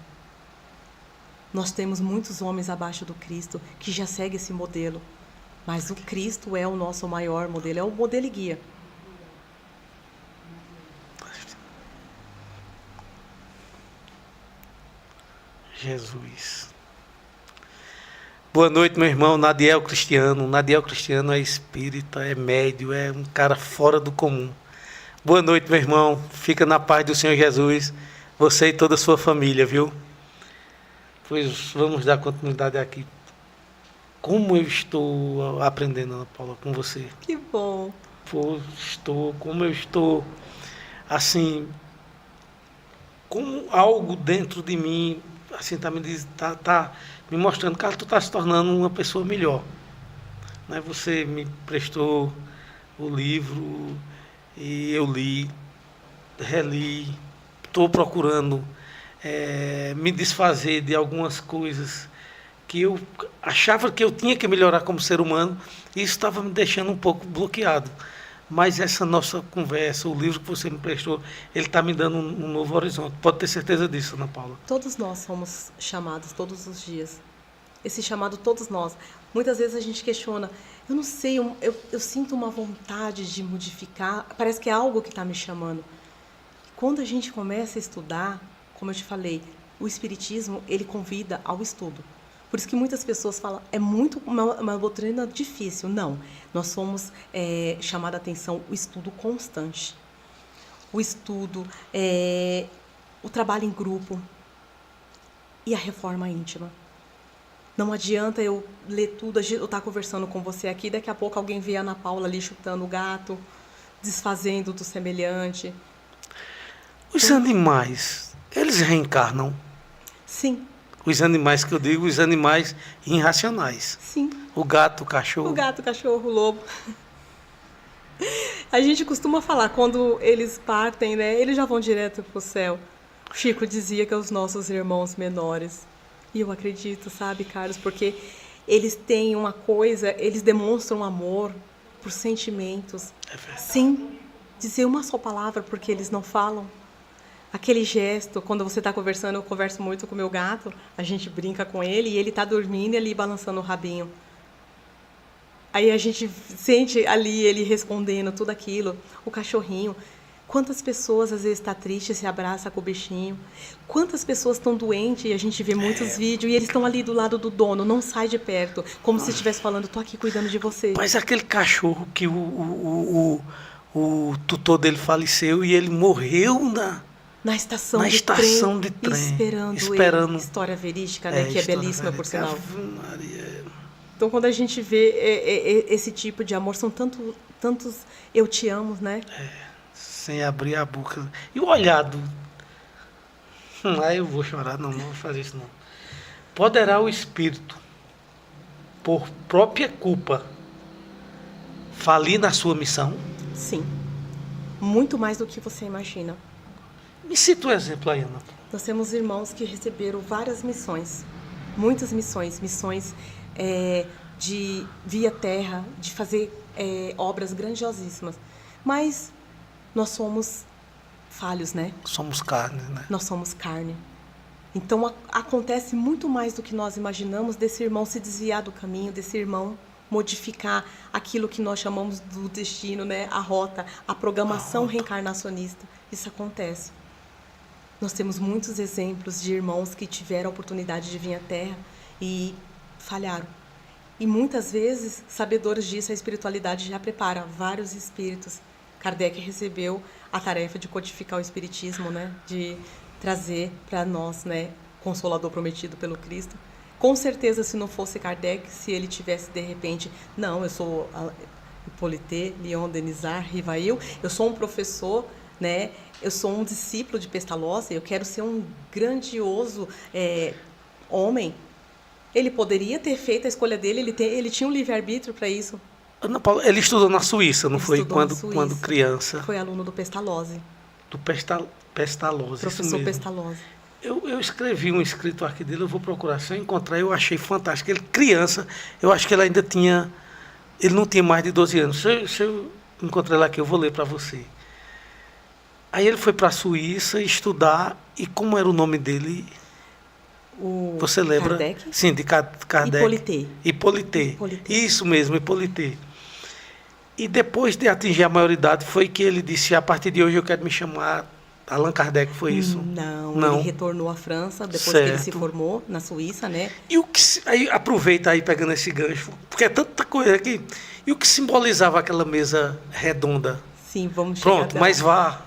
Nós temos muitos homens abaixo do Cristo que já seguem esse modelo. Mas o Cristo é o nosso maior modelo, é o modelo e guia. Jesus. Boa noite, meu irmão Nadiel Cristiano. Nadiel Cristiano é espírita, é médio, é um cara fora do comum. Boa noite, meu irmão. Fica na paz do Senhor Jesus. Você e toda a sua família, viu? Pois vamos dar continuidade aqui. Como eu estou aprendendo, Ana Paula, com você. Que bom. Como eu estou, assim, com algo dentro de mim, assim, tá me mostrando, cara, tu está se tornando uma pessoa melhor. Né? Você me prestou o livro e eu li, reli, estou procurando me desfazer de algumas coisas que eu achava que eu tinha que melhorar como ser humano, e isso estava me deixando um pouco bloqueado. Mas essa nossa conversa, o livro que você me prestou, ele está me dando um novo horizonte. Pode ter certeza disso, Ana Paula. Todos nós somos chamados todos os dias. Esse chamado todos nós. Muitas vezes a gente questiona, eu não sei, eu sinto uma vontade de modificar, parece que é algo que está me chamando. Quando a gente começa a estudar, como eu te falei, o Espiritismo, ele convida ao estudo. Por isso que muitas pessoas falam, é muito uma doutrina difícil. Não, nós somos chamada a atenção o estudo constante. O estudo, o trabalho em grupo e a reforma íntima. Não adianta eu ler tudo, eu estar conversando com você aqui, daqui a pouco alguém vê a Ana Paula ali chutando o gato, desfazendo do semelhante. Os animais, eles reencarnam? Sim. Os animais que eu digo, os animais irracionais. Sim. O gato, o cachorro. O gato, o cachorro, o lobo. A gente costuma falar, quando eles partem, né, eles já vão direto para o céu. Chico dizia que é os nossos irmãos menores. E eu acredito, sabe, Carlos, porque eles têm uma coisa, eles demonstram amor por sentimentos. É verdade. Sem dizer uma só palavra, porque eles não falam. Aquele gesto, quando você está conversando, eu converso muito com o meu gato, a gente brinca com ele e ele está dormindo e ali balançando o rabinho. Aí a gente sente ali ele respondendo tudo aquilo, o cachorrinho. Quantas pessoas às vezes estão tristes, se abraça com o bichinho. Quantas pessoas estão doentes e a gente vê muitos vídeos e eles estão ali do lado do dono, não sai de perto, como se estivesse falando, estou aqui cuidando de você. Mas aquele cachorro que o tutor dele faleceu e ele morreu na estação de trem, esperando ele. História verídica, né? Que é belíssima, por sinal. Maria. Então, quando a gente vê esse tipo de amor, são tantos eu te amo, né? Sem abrir a boca. E o olhado. Aí eu vou chorar, não vou fazer isso não. Poderá o espírito, por própria culpa, falir na sua missão? Sim. Muito mais do que você imagina. Me cita um exemplo aí, Ana. Nós temos irmãos que receberam várias missões. Muitas missões. Missões de via terra, de fazer obras grandiosíssimas. Mas nós somos falhos, né? Somos carne, né? Nós somos carne. Então, acontece muito mais do que nós imaginamos desse irmão se desviar do caminho, desse irmão modificar aquilo que nós chamamos do destino, né? A rota, a programação reencarnacionista. Isso acontece. Nós temos muitos exemplos de irmãos que tiveram a oportunidade de vir à Terra e falharam. E muitas vezes, sabedores disso, a espiritualidade já prepara vários espíritos. Kardec recebeu a tarefa de codificar o espiritismo, né? De trazer para nós, né? Consolador prometido pelo Cristo. Com certeza, se não fosse Kardec, se ele tivesse, de repente, não, eu sou Hippolyte, Leon Denisard, Rivail, eu sou um professor, né? Eu sou um discípulo de Pestalozzi, eu quero ser um grandioso homem. Ele poderia ter feito a escolha dele, ele tinha um livre-arbítrio para isso. Ana Paula, ele estudou na Suíça, não Ele foi? estudou na Quando Suíça. criança. Foi aluno do Pestalozzi, Do Pestalozzi, isso professor mesmo. Pestalozzi. Eu escrevi um escrito aqui dele, eu vou procurar. Se eu encontrar, eu achei fantástico. Ele, criança, eu acho que ele ainda tinha... Ele não tinha mais de 12 anos. Se eu encontrar ele aqui, eu vou ler para você. Aí ele foi para a Suíça estudar, e como era o nome dele? Você lembra? Kardec? Sim, de Kardec. Hippolyte. Hippolyte. Hippolyte. Isso mesmo, Hippolyte. E depois de atingir a maioridade, foi que ele disse, a partir de hoje eu quero me chamar Allan Kardec, foi isso? Não, ele retornou à França, depois que ele se Certo. formou na Suíça, né? E o que... Aí, aproveita aí, pegando esse gancho, porque é tanta coisa aqui. E o que simbolizava aquela mesa redonda? Sim, vamos chegar Pronto, lá. mas vá.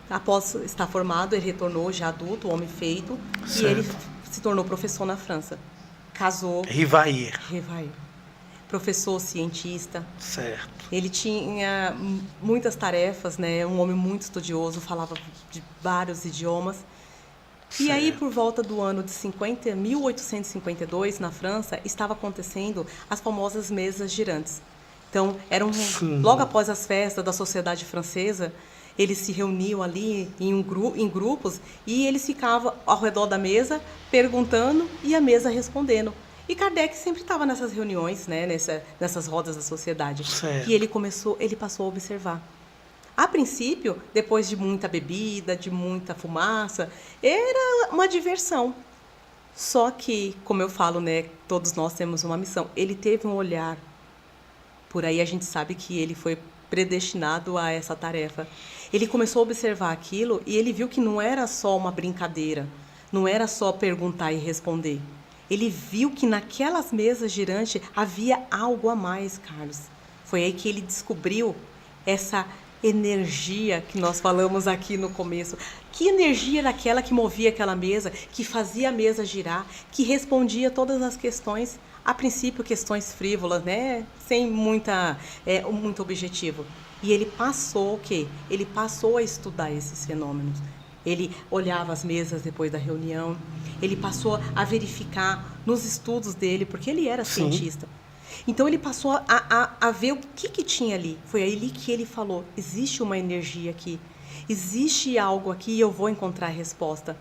Após estar formado, ele retornou já adulto, homem feito, Certo. e ele se tornou professor na França. Casou, Rivair. Revair. Professor, cientista. Certo. Ele tinha muitas tarefas, né? Um homem muito estudioso, falava de vários idiomas. E aí, Certo. por volta do ano de 1852, na França, estava acontecendo as famosas mesas girantes. Então, Sim. logo após as festas da sociedade francesa, eles se reuniam ali em grupos e eles ficavam ao redor da mesa perguntando e a mesa respondendo. E Kardec sempre estava nessas reuniões, né, nessas rodas da sociedade. Certo. E ele passou a observar. A princípio, depois de muita bebida, de muita fumaça, era uma diversão. Só que, como eu falo, né, todos nós temos uma missão. Ele teve um olhar. Por aí a gente sabe que ele foi predestinado a essa tarefa. Ele começou a observar aquilo e ele viu que não era só uma brincadeira, não era só perguntar e responder. Ele viu que naquelas mesas girantes havia algo a mais, Carlos. Foi aí que ele descobriu essa energia que nós falamos aqui no começo. Que energia era aquela que movia aquela mesa, que fazia a mesa girar, que respondia todas as questões, a princípio questões frívolas, né? Sem muito objetivo. E ele passou o quê? Ele passou a estudar esses fenômenos. Ele olhava as mesas depois da reunião, ele passou a verificar nos estudos dele, porque ele era Sim. cientista. Então ele passou a ver o que tinha ali. Foi aí que ele falou, existe uma energia aqui, existe algo aqui e eu vou encontrar a resposta.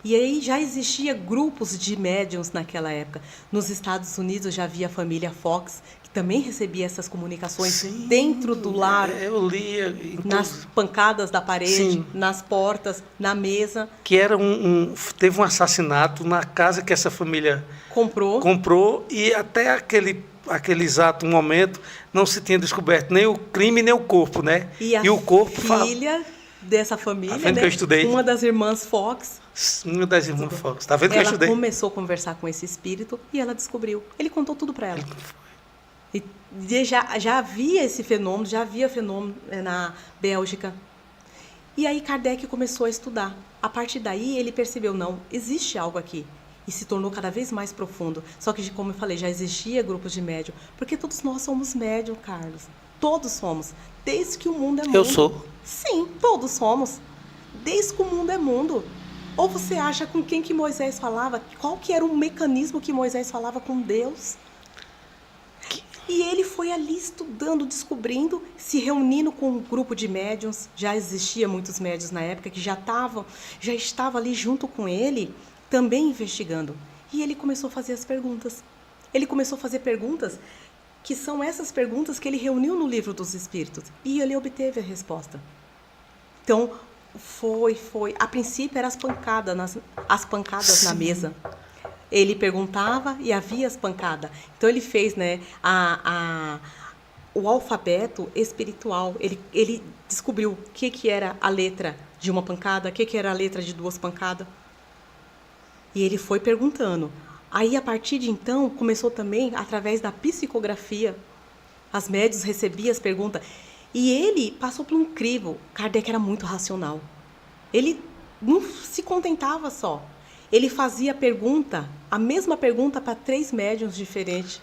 E aí já existia grupos de médiums naquela época. Nos Estados Unidos já havia a família Fox, que também recebia essas comunicações Sim, dentro do lar, eu li, nas pancadas da parede, Sim. nas portas, na mesa. que era teve um assassinato na casa que essa família comprou, e até aquele exato momento não se tinha descoberto nem o crime nem o corpo, né? E a o corpo filha dessa família, Tá vendo né? que eu estudei? Uma das irmãs Fox, Uma das irmãs Fox. Tá vendo que eu ela estudei? começou a conversar com esse espírito e ela descobriu. Ele contou tudo para ela. E já havia esse fenômeno, já havia fenômeno na Bélgica. E aí Kardec começou a estudar. A partir daí ele percebeu, não, existe algo aqui. E se tornou cada vez mais profundo. Só que, como eu falei, já existia grupos de médium. Porque todos nós somos médium, Carlos. Todos somos. Desde que o mundo é mundo. Eu sou. Sim, todos somos. Desde que o mundo é mundo. Ou você acha com quem que Moisés falava? Qual que era o mecanismo que Moisés falava com Deus? E ele foi ali estudando, descobrindo, se reunindo com um grupo de médiuns. Já existia muitos médiuns na época que já estavam ali junto com ele, também investigando. E ele começou a fazer as perguntas. Ele começou a fazer perguntas que são essas perguntas que ele reuniu no Livro dos Espíritos. E ele obteve a resposta. Então, a princípio eram as pancadas na mesa. Ele perguntava e havia as pancadas. Então ele fez, né, o alfabeto espiritual. Ele descobriu o que era a letra de uma pancada, o que era a letra de duas pancadas. E ele foi perguntando. Aí, a partir de então, começou também, através da psicografia, as médiuns recebiam as perguntas. E ele passou por um crivo. Kardec era muito racional. Ele não se contentava só. Ele fazia a mesma pergunta para 3 médiuns diferentes.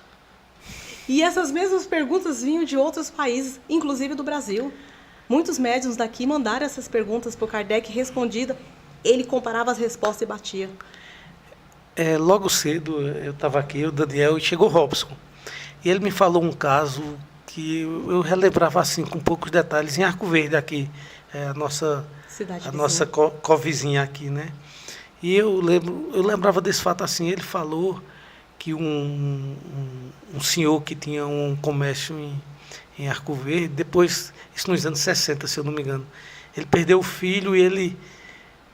E essas mesmas perguntas vinham de outros países, inclusive do Brasil. Muitos médiuns daqui mandaram essas perguntas para o Kardec respondida. Ele comparava as respostas e batia. Logo cedo, eu estava aqui, o Daniel, e chegou o Robson. E ele me falou um caso que eu relembrava assim, com poucos detalhes, em Arco Verde aqui, a Cidade nossa vizinha. covizinha aqui, né? E eu lembrava desse fato assim, ele falou que um senhor que tinha um comércio em Arco Verde, depois, isso nos anos 60, se eu não me engano, ele perdeu o filho e ele,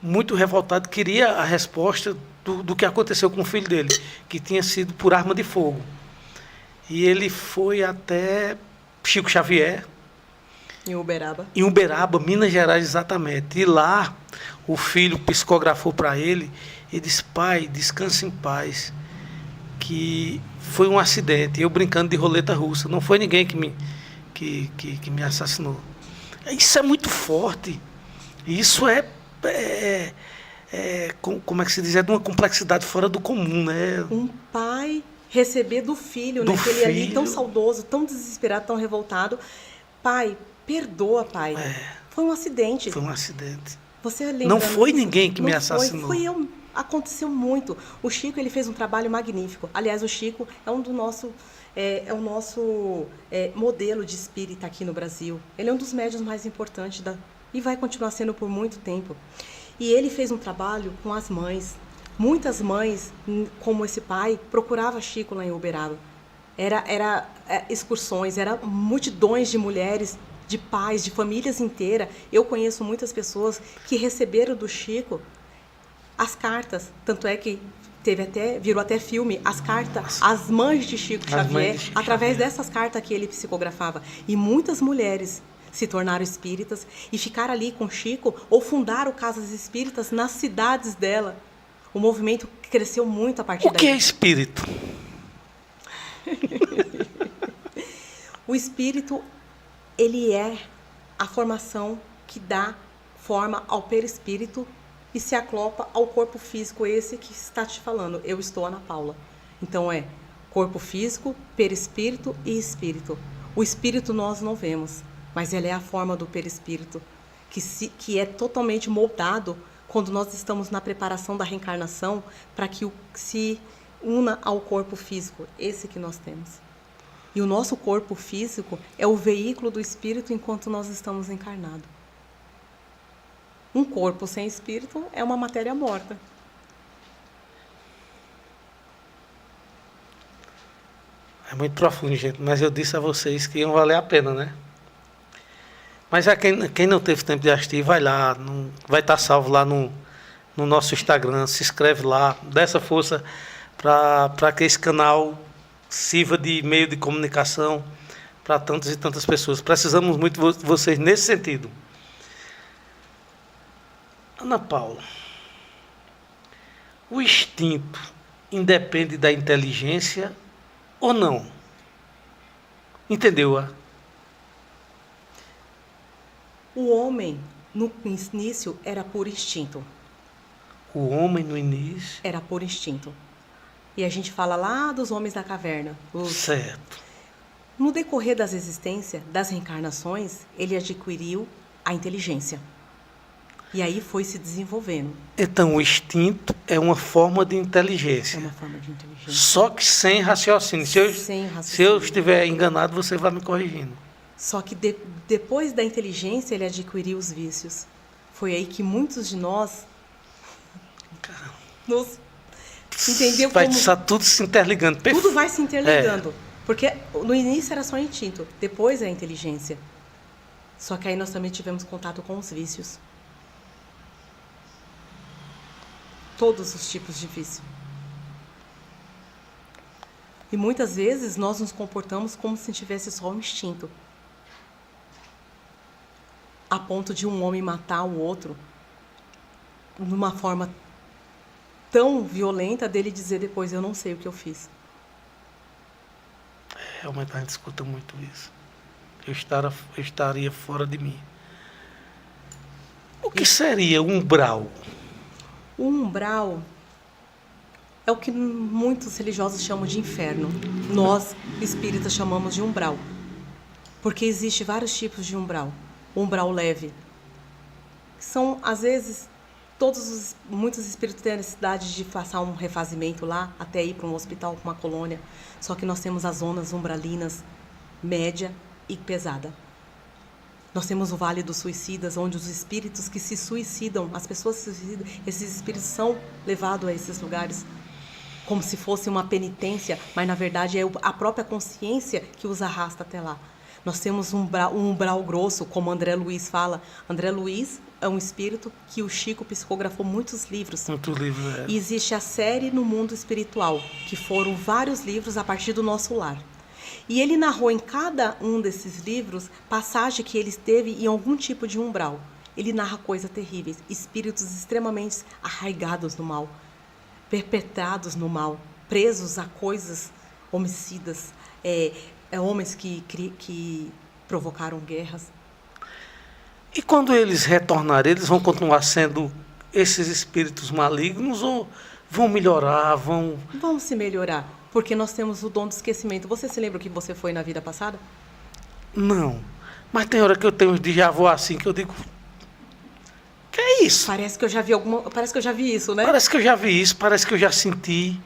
muito revoltado, queria a resposta do que aconteceu com o filho dele, que tinha sido por arma de fogo. E ele foi até Chico Xavier, Em Uberaba. em Uberaba, Minas Gerais, exatamente. E lá, o filho psicografou para ele e disse: pai, descanse em paz, que foi um acidente, eu brincando de roleta russa, não foi ninguém que me assassinou. Isso é muito forte. Isso como é que se diz? É de uma complexidade fora do comum, né? Um pai receber do filho, Do né? Aquele ali filho. tão saudoso, tão desesperado, tão revoltado. Pai, perdoa, pai. Foi um acidente. Foi um acidente. Você lembra? Não foi ninguém que Não me foi, assassinou. foi eu. Aconteceu muito. O Chico, ele fez um trabalho magnífico. Aliás, o Chico é um do nosso o nosso modelo de espírita aqui no Brasil. Ele é um dos médiuns mais importantes e vai continuar sendo por muito tempo. E ele fez um trabalho com as mães. Muitas mães, como esse pai, procurava Chico lá em Uberaba. Era excursões, era multidões de mulheres, de pais, de famílias inteiras. Eu conheço muitas pessoas que receberam do Chico as cartas, tanto é que virou até filme, as cartas, as mães de Chico Xavier, através dessas cartas que ele psicografava. E muitas mulheres se tornaram espíritas e ficaram ali com Chico ou fundaram casas espíritas nas cidades dela. O movimento cresceu muito a partir daí. O que é espírito? O espírito, ele é a formação que dá forma ao perispírito e se aclopa ao corpo físico, esse que está te falando. Eu estou Ana Paula. Então corpo físico, perispírito e espírito. O espírito nós não vemos, mas ele é a forma do perispírito, que é totalmente moldado quando nós estamos na preparação da reencarnação para que se una ao corpo físico, esse que nós temos. E o nosso corpo físico é o veículo do espírito enquanto nós estamos encarnados. Um corpo sem espírito é uma matéria morta. É muito profundo, gente, mas eu disse a vocês que iam valer a pena, né? Mas quem não teve tempo de assistir, vai lá, vai estar salvo lá no nosso Instagram, se inscreve lá, dá essa força para que esse canal sirva de meio de comunicação para tantas e tantas pessoas. Precisamos muito de vocês nesse sentido. Ana Paula, o instinto independe da inteligência ou não? Entendeu? O homem, no início, era por instinto. O homem, no início... Era por instinto. E a gente fala lá dos homens da caverna. Certo. No decorrer das existências, das reencarnações, ele adquiriu a inteligência. E aí foi se desenvolvendo. Então, o instinto é uma forma de inteligência. É uma forma de inteligência. Só que sem raciocínio. Se eu estiver enganado, você vai me corrigindo. Só que depois da inteligência, ele adquiriu os vícios. Foi aí que muitos de nós nos entendeu vai como... estar tudo se interligando. Tudo vai se interligando. Porque no início era só instinto, depois é a inteligência. Só que aí nós também tivemos contato com os vícios. Todos os tipos de vício. E muitas vezes nós nos comportamos como se tivesse só um instinto. A ponto de um homem matar o outro numa forma tão violenta dele dizer depois, eu não sei o que eu fiz. Realmente a gente escuta muito isso. Eu estaria fora de mim. O que seria umbral? O umbral é o que muitos religiosos chamam de inferno. Nós, espíritas, chamamos de umbral. Porque existe vários tipos de umbral. O umbral leve. São, às vezes, muitos espíritos têm a necessidade de passar um refazimento lá, até ir para um hospital, para uma colônia. Só que nós temos as zonas umbralinas, média e pesada. Nós temos o Vale dos Suicidas, onde os espíritos que se suicidam, as pessoas que se suicidam, esses espíritos são levados a esses lugares como se fosse uma penitência, mas na verdade é a própria consciência que os arrasta até lá. Nós temos um umbral grosso, como André Luiz fala. André Luiz é um espírito que o Chico psicografou muitos livros. Muitos livros, é. E existe a série No Mundo Espiritual, que foram vários livros a partir do nosso lar. E ele narrou em cada um desses livros passagem que ele esteve em algum tipo de umbral. Ele narra coisas terríveis, espíritos extremamente arraigados no mal, perpetrados no mal, presos a coisas homicidas, homens que provocaram guerras. E quando eles retornarem, eles vão continuar sendo esses espíritos malignos ou vão melhorar, vão se melhorar, porque nós temos o dom do esquecimento. Você se lembra o que você foi na vida passada? Não. Mas tem hora que eu tenho uns déjà vu assim, que eu digo, que é isso? Parece que eu já vi isso, né? Parece que eu já vi isso, parece que eu já senti.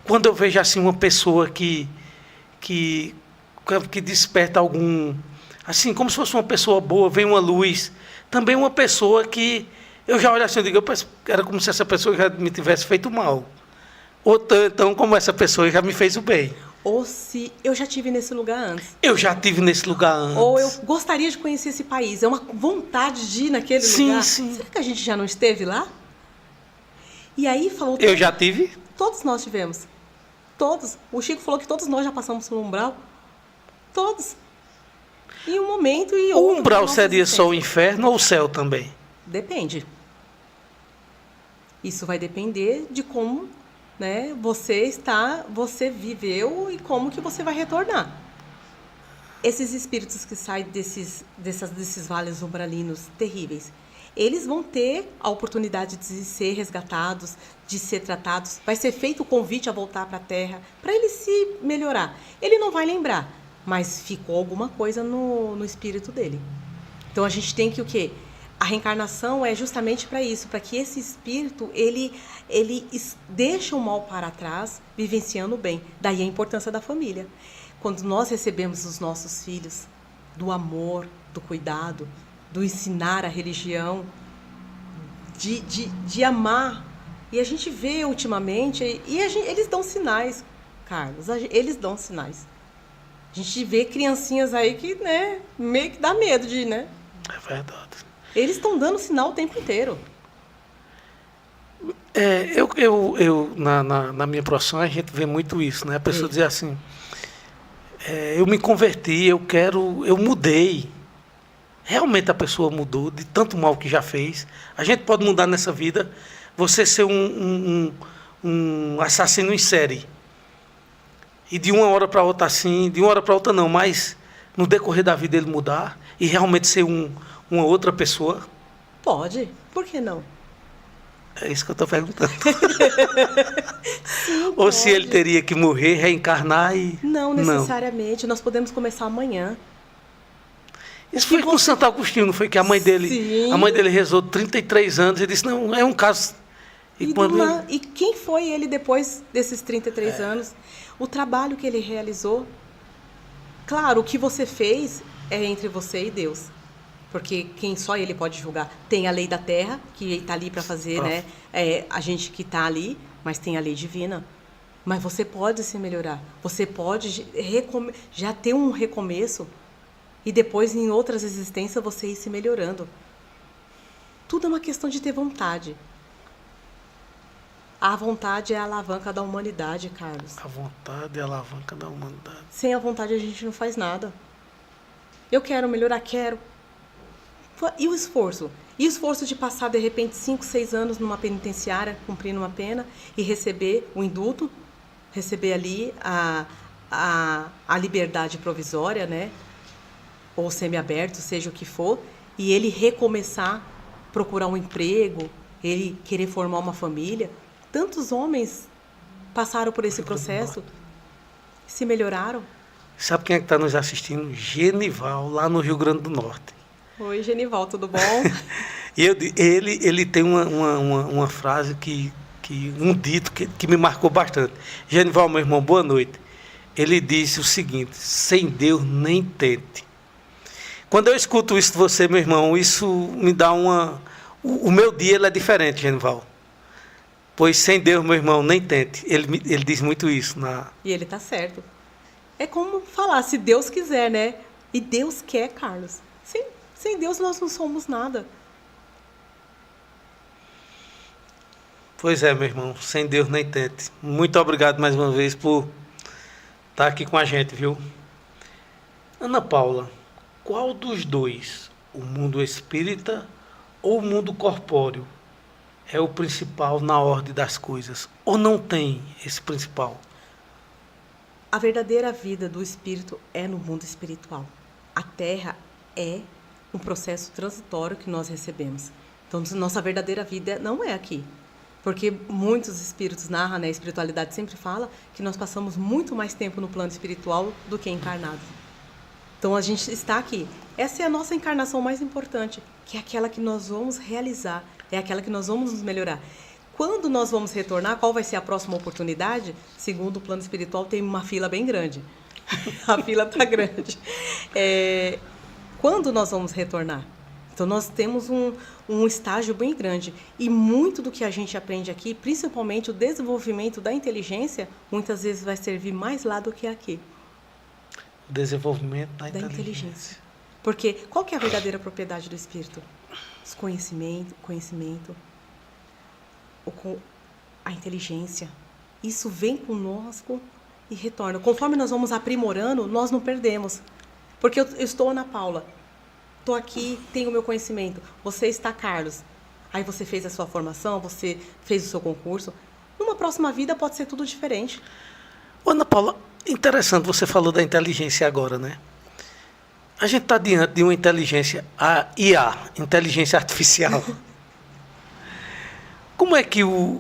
Quando eu vejo assim uma pessoa que desperta algum... Assim, como se fosse uma pessoa boa, vem uma luz. Também uma pessoa que... Eu já olho assim, eu digo, era como se essa pessoa já me tivesse feito mal. Ou então, como essa pessoa já me fez o bem. Ou se eu já estive nesse lugar antes. Eu já estive nesse lugar antes. Ou eu gostaria de conhecer esse país. É uma vontade de ir naquele lugar. Sim. Será que a gente já não esteve lá? E aí falou... Eu já tive? Todos nós tivemos. Todos. O Chico falou que todos nós já passamos por um umbral. Todos. Em um momento e outro. O umbral seria só o inferno ou o céu também? Depende. Isso vai depender de como, né, você viveu e como que você vai retornar. Esses espíritos que saem desses vales umbralinos terríveis, eles vão ter a oportunidade de ser resgatados, de ser tratados. Vai ser feito o convite a voltar para a Terra, para ele se melhorar. Ele não vai lembrar, mas ficou alguma coisa no espírito dele. Então a gente tem que o quê? A reencarnação é justamente para isso, para que esse espírito, ele deixa o mal para trás, vivenciando o bem. Daí a importância da família. Quando nós recebemos os nossos filhos do amor, do cuidado, do ensinar a religião, de amar. E a gente vê ultimamente, eles dão sinais, Carlos, eles dão sinais. A gente vê criancinhas aí que, né, meio que dá medo de, né? É verdade. Eles estão dando sinal o tempo inteiro. Na minha profissão, a gente vê muito isso, né? A pessoa dizer assim, eu me converti, eu mudei. Realmente a pessoa mudou de tanto mal que já fez. A gente pode mudar nessa vida, você ser um assassino em série. E de uma hora para outra assim, de uma hora para outra não, mas no decorrer da vida ele mudar e realmente ser uma outra pessoa? Pode. Por que não? É isso que eu estou perguntando. Sim, Ou pode. se ele teria que morrer, reencarnar e... Não necessariamente. Nós podemos começar amanhã. Isso foi com Santo Agostinho, não foi? Que a mãe dele rezou 33 anos e disse, não, é um caso... E quem foi ele depois desses 33 anos? O trabalho que ele realizou. Claro, o que você fez é entre você e Deus. Porque só ele pode julgar. Tem a lei da terra, que ele está ali para fazer, né? A gente que está ali, mas tem a lei divina. Mas você pode se melhorar. Você pode já ter um recomeço e depois, em outras existências, você ir se melhorando. Tudo é uma questão de ter vontade. A vontade é a alavanca da humanidade, Carlos. A vontade é a alavanca da humanidade. Sem a vontade a gente não faz nada. Eu quero melhorar, quero. E o esforço? E o esforço de passar, de repente, 5, 6 anos numa penitenciária, cumprindo uma pena, e receber o indulto, receber ali a liberdade provisória, né? Ou semiaberto, seja o que for, e ele recomeçar, procurar um emprego, ele querer formar uma família. Tantos homens passaram por esse processo, se melhoraram. Sabe quem é que está nos assistindo? Genival, lá no Rio Grande do Norte. Oi, Genival, tudo bom? E ele tem uma frase um dito que me marcou bastante. Genival, meu irmão, boa noite. ele disse o seguinte: sem Deus nem tente. Quando eu escuto isso de você, meu irmão, isso me dá uma... O meu dia ele é diferente, Genival. Pois sem Deus, meu irmão, nem tente. Ele diz muito isso. E ele está certo. É como falar, se Deus quiser, né? E Deus quer, Carlos. Sem Deus nós não somos nada. Pois é, meu irmão, sem Deus nem tente. Muito obrigado mais uma vez por estar aqui com a gente, viu? Ana Paula, qual dos dois, o mundo espírita ou o mundo corpóreo, é o principal na ordem das coisas? Ou não tem esse principal? A verdadeira vida do espírito é no mundo espiritual. A Terra é um processo transitório que nós recebemos. Então, nossa verdadeira vida não é aqui. Porque muitos espíritos narram, né, a espiritualidade sempre fala que nós passamos muito mais tempo no plano espiritual do que encarnados. Então, a gente está aqui. Essa é a nossa encarnação mais importante, que é aquela que nós vamos realizar, é aquela que nós vamos nos melhorar. Quando nós vamos retornar, qual vai ser a próxima oportunidade? Segundo o plano espiritual, tem uma fila bem grande. A fila está grande. Quando nós vamos retornar? Então, nós temos um estágio bem grande. E muito do que a gente aprende aqui, principalmente o desenvolvimento da inteligência, muitas vezes vai servir mais lá do que aqui. O desenvolvimento da inteligência. Porque qual que é a verdadeira propriedade do espírito? Os conhecimento, a inteligência. Isso vem conosco e retorna. Conforme nós vamos aprimorando, nós não perdemos. Porque eu estou Ana Paula, estou aqui, tenho o meu conhecimento. Você está Carlos. Aí você fez a sua formação, você fez o seu concurso. Numa próxima vida pode ser tudo diferente. Ana Paula, interessante, você falou da inteligência agora, né? A gente está diante de uma inteligência, a IA, inteligência artificial. Como é que o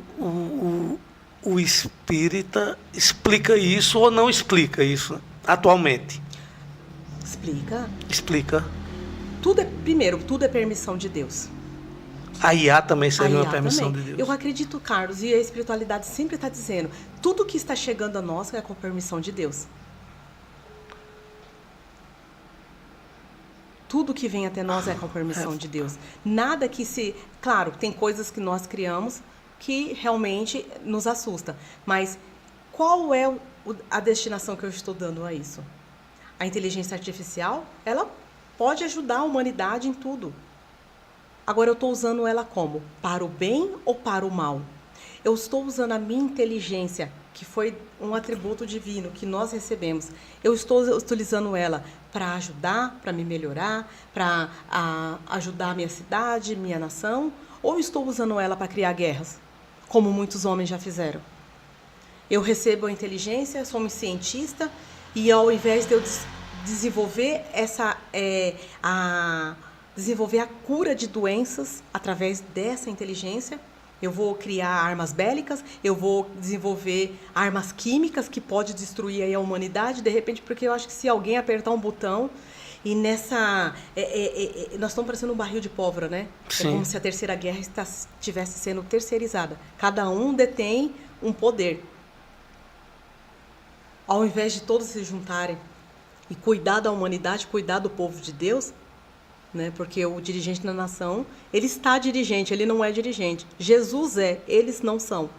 espírita explica isso ou não explica isso atualmente? Explica. Tudo é permissão de Deus. A IA também seria uma permissão também. de Deus. Eu acredito, Carlos, e a espiritualidade sempre está dizendo, tudo que está chegando a nós é com permissão de Deus. Tudo que vem até nós é com permissão de Deus. Nada que se... Claro, tem coisas que nós criamos que realmente nos assusta. Mas qual é a destinação que eu estou dando a isso? A inteligência artificial, ela pode ajudar a humanidade em tudo. Agora, eu estou usando ela como? Para o bem ou para o mal? Eu estou usando a minha inteligência, que foi um atributo divino que nós recebemos. Eu estou utilizando ela para ajudar, para me melhorar, para ajudar a minha cidade, minha nação? Ou estou usando ela para criar guerras, como muitos homens já fizeram? Eu recebo a inteligência, sou um cientista, e ao invés de eu desenvolver desenvolver a cura de doenças através dessa inteligência, eu vou criar armas bélicas, eu vou desenvolver armas químicas que podem destruir aí a humanidade, de repente, porque eu acho que se alguém apertar um botão, e nós estamos parecendo um barril de pólvora, né? Sim. É como se a Terceira Guerra estivesse sendo terceirizada. Cada um detém um poder. Ao invés de todos se juntarem e cuidar da humanidade, cuidar do povo de Deus, né? Porque o dirigente da nação, ele está dirigente, ele não é dirigente. Jesus é, eles não são.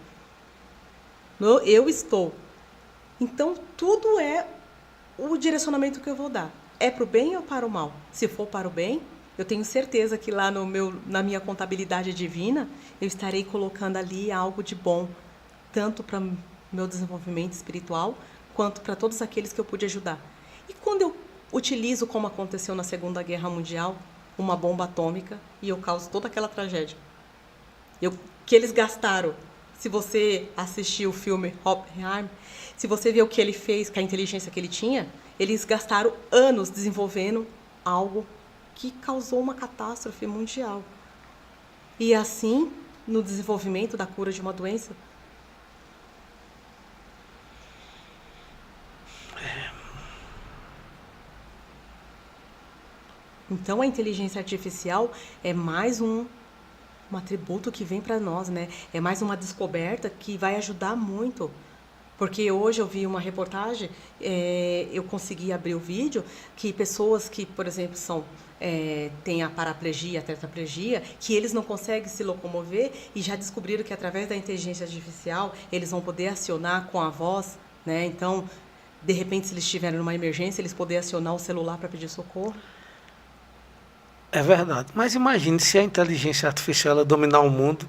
Eu estou. Então, tudo é o direcionamento que eu vou dar. É para o bem ou para o mal? Se for para o bem, eu tenho certeza que lá na minha contabilidade divina, eu estarei colocando ali algo de bom, tanto para o meu desenvolvimento espiritual, quanto para todos aqueles que eu pude ajudar. E quando eu utilizo, como aconteceu na Segunda Guerra Mundial, uma bomba atômica, e eu causo toda aquela tragédia. Que eles gastaram. Se você assistiu o filme Oppenheimer, se você vê o que ele fez, com a inteligência que ele tinha, eles gastaram anos desenvolvendo algo que causou uma catástrofe mundial. E assim, no desenvolvimento da cura de uma doença, então, a inteligência artificial é mais um atributo que vem para nós, né? É mais uma descoberta que vai ajudar muito. Porque hoje eu vi uma reportagem, eu consegui abrir o vídeo, que pessoas que, por exemplo, têm a paraplegia, a tetraplegia, que eles não conseguem se locomover e já descobriram que através da inteligência artificial eles vão poder acionar com a voz, né? Então, de repente, se eles estiverem numa emergência, eles poderem acionar o celular para pedir socorro. É verdade. Mas imagine se a inteligência artificial ela dominar o mundo,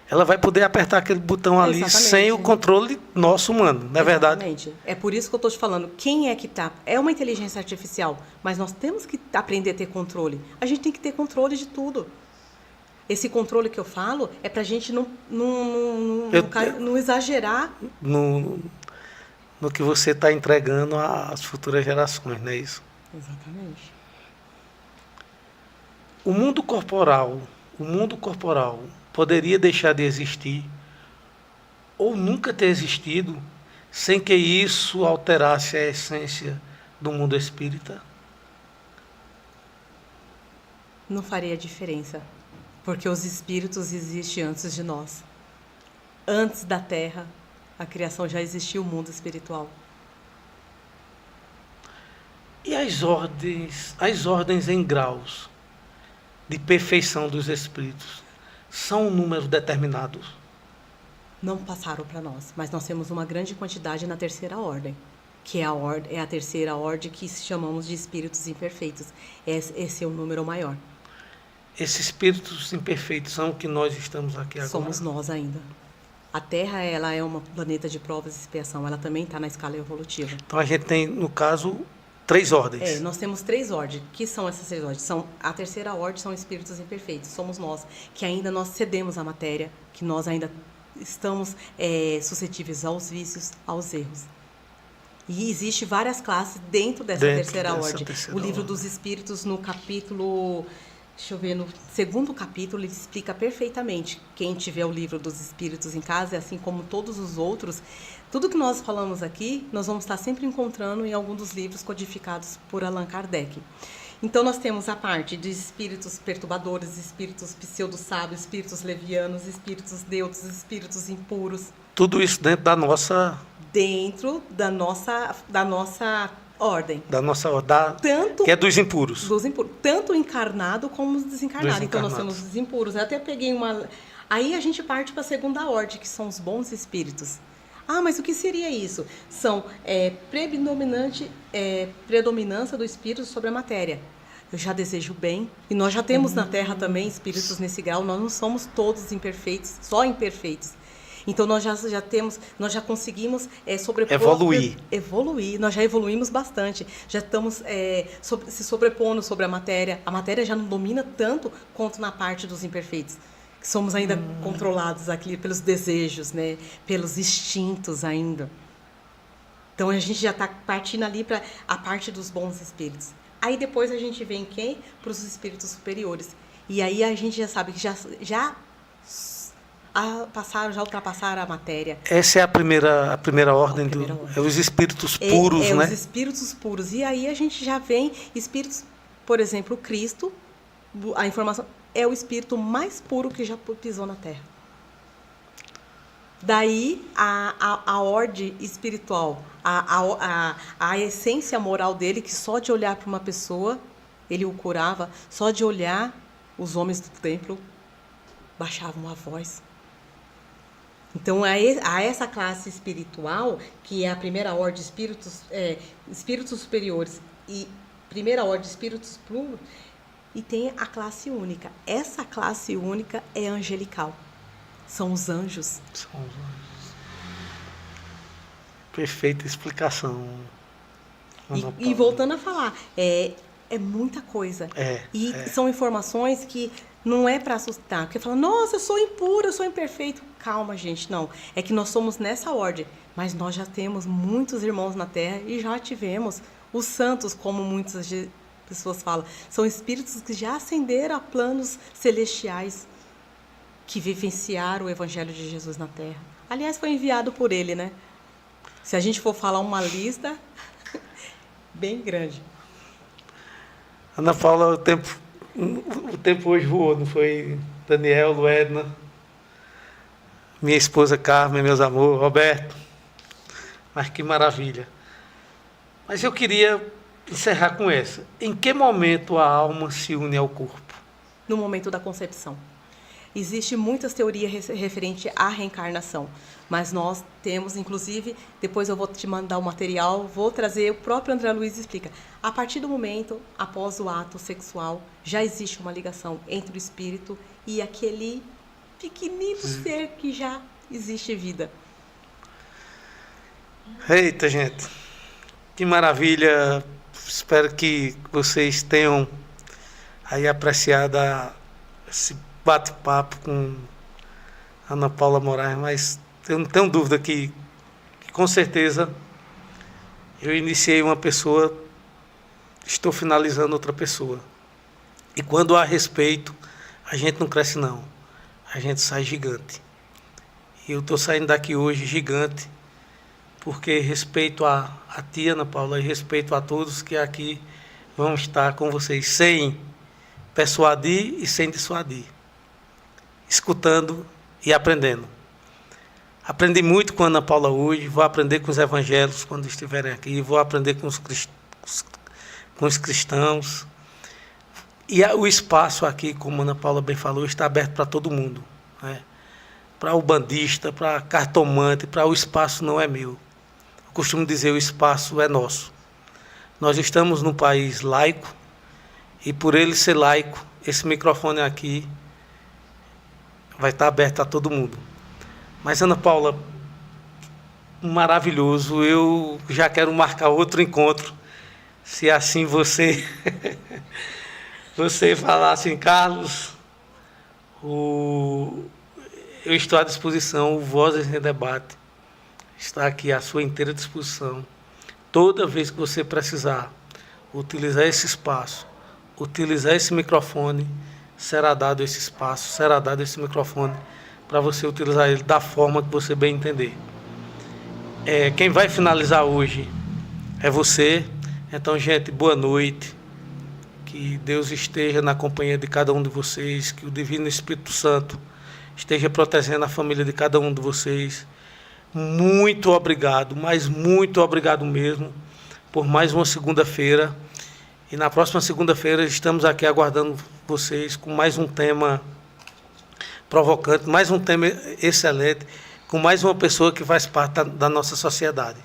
ela vai poder apertar aquele botão ali Exatamente. sem o controle nosso humano, não é verdade? Exatamente. É por isso que eu estou te falando. Quem é que está? É uma inteligência artificial, mas nós temos que aprender a ter controle. A gente tem que ter controle de tudo. Esse controle que eu falo é para a gente não exagerar. No que você está entregando às futuras gerações, não é isso? Exatamente. O mundo corporal poderia deixar de existir ou nunca ter existido sem que isso alterasse a essência do mundo espírita? Não faria diferença, porque os espíritos existem antes de nós. Antes da Terra, a criação já existia o mundo espiritual. E as ordens em graus de perfeição dos espíritos são um número determinado? Não passaram para nós, mas nós temos uma grande quantidade na terceira ordem, que é a terceira ordem que chamamos de espíritos imperfeitos. Esse é o número maior. Esses espíritos imperfeitos são o que nós estamos aqui agora? Somos nós ainda. A Terra, ela é um planeta de provas e expiação. Ela também está na escala evolutiva. Então a gente tem, no caso, 3 ordens. Nós temos 3 ordens. Que são essas 3 ordens? A terceira ordem são espíritos imperfeitos. Somos nós, que ainda nós cedemos a matéria, que nós ainda estamos suscetíveis aos vícios, aos erros. E existe várias classes dentro dessa terceira ordem. O livro dos Espíritos, no capítulo... Deixa eu ver, no segundo capítulo ele explica perfeitamente. Quem tiver o livro dos Espíritos em casa, assim como todos os outros, tudo que nós falamos aqui, nós vamos estar sempre encontrando em algum dos livros codificados por Allan Kardec. Então nós temos a parte de espíritos perturbadores, espíritos pseudo-sábios, espíritos levianos, espíritos neutros, espíritos impuros. Tudo isso dentro da nossa... Dentro da nossa ordem. Da nossa ordem, que é dos impuros. Dos impuros. Tanto encarnado como desencarnado. Então nós temos os impuros. Eu até peguei uma... Aí a gente parte para a segunda ordem, que são os bons espíritos. Ah, mas o que seria isso? São predominância do espírito sobre a matéria. Eu já desejo bem. E nós já temos na Terra também espíritos nesse grau. Nós não somos todos imperfeitos, só imperfeitos. Então nós já temos, nós já conseguimos evoluir. Nós já evoluímos bastante. Já estamos se sobrepondo sobre a matéria. A matéria já não domina tanto quanto na parte dos imperfeitos. Que somos ainda controlados aqui pelos desejos, né? Pelos instintos ainda. Então a gente já está partindo ali para a parte dos bons espíritos. Aí depois a gente vem quem? Para os espíritos superiores. E aí a gente já sabe que já ultrapassaram a matéria. Essa é a primeira ordem, é os espíritos puros, né? Os espíritos puros. E aí a gente já vem espíritos, por exemplo, o Cristo, a informação, é o espírito mais puro que já pisou na Terra. Daí a ordem espiritual, a essência moral dele, que só de olhar para uma pessoa, ele o curava, só de olhar, os homens do templo baixavam a voz. Então, a essa classe espiritual, que é a primeira ordem de espíritos superiores e primeira ordem de espíritos puros, e tem a classe única. Essa classe única é angelical. São os anjos. São os anjos. Perfeita explicação. E voltando a falar, é muita coisa. São informações que não é para assustar. Porque fala, nossa, eu sou impuro, eu sou imperfeito. Calma, gente, não. É que nós somos nessa ordem. Mas nós já temos muitos irmãos na Terra e já tivemos os santos, como muitas pessoas falam. São espíritos que já ascenderam a planos celestiais, que vivenciaram o Evangelho de Jesus na Terra. Aliás, foi enviado por ele, né? Se a gente for falar uma lista, bem grande. Ana Paula, o tempo hoje voou, não foi? Daniel, Luedna, minha esposa Carmen, meus amores, Roberto. Mas que maravilha. Mas eu queria encerrar com essa. Em que momento a alma se une ao corpo? No momento da concepção. Existem muitas teorias referentes à reencarnação, mas nós temos, inclusive, depois eu vou te mandar o material, vou trazer, o próprio André Luiz explica. A partir do momento, após o ato sexual, já existe uma ligação entre o espírito e aquele pequenino ser que já existe vida. Eita, gente, que maravilha. Espero que vocês tenham aí apreciado esse bate-papo com Ana Paula Moraes, mas eu não tenho dúvida que com certeza eu iniciei uma pessoa, estou finalizando outra pessoa. E quando há respeito, a gente não cresce não, a gente sai gigante. E eu estou saindo daqui hoje gigante, porque respeito a ti, Ana Paula, e respeito a todos que aqui vão estar com vocês, sem persuadir e sem dissuadir, escutando e aprendendo. Aprendi muito com a Ana Paula hoje, vou aprender com os evangélicos quando estiverem aqui, vou aprender com os cristãos. E o espaço aqui, como a Ana Paula bem falou, está aberto para todo mundo, né? Para o bandista, para cartomante, para o espaço não é meu. Eu costumo dizer, o espaço é nosso. Nós estamos num país laico, e por ele ser laico, esse microfone aqui vai estar aberto a todo mundo. Mas, Ana Paula, maravilhoso, eu já quero marcar outro encontro, se assim você falar assim, Carlos, eu estou à disposição, o Vozes em Debate está aqui à sua inteira disposição. Toda vez que você precisar utilizar esse espaço, utilizar esse microfone, será dado esse espaço, será dado esse microfone para você utilizar ele da forma que você bem entender. Quem vai finalizar hoje é você. Então, gente, boa noite. Que Deus esteja na companhia de cada um de vocês, que o Divino Espírito Santo esteja protegendo a família de cada um de vocês. Muito obrigado, mas muito obrigado mesmo, por mais uma segunda-feira. E na próxima segunda-feira estamos aqui aguardando vocês com mais um tema provocante, mais um tema excelente, com mais uma pessoa que faz parte da nossa sociedade.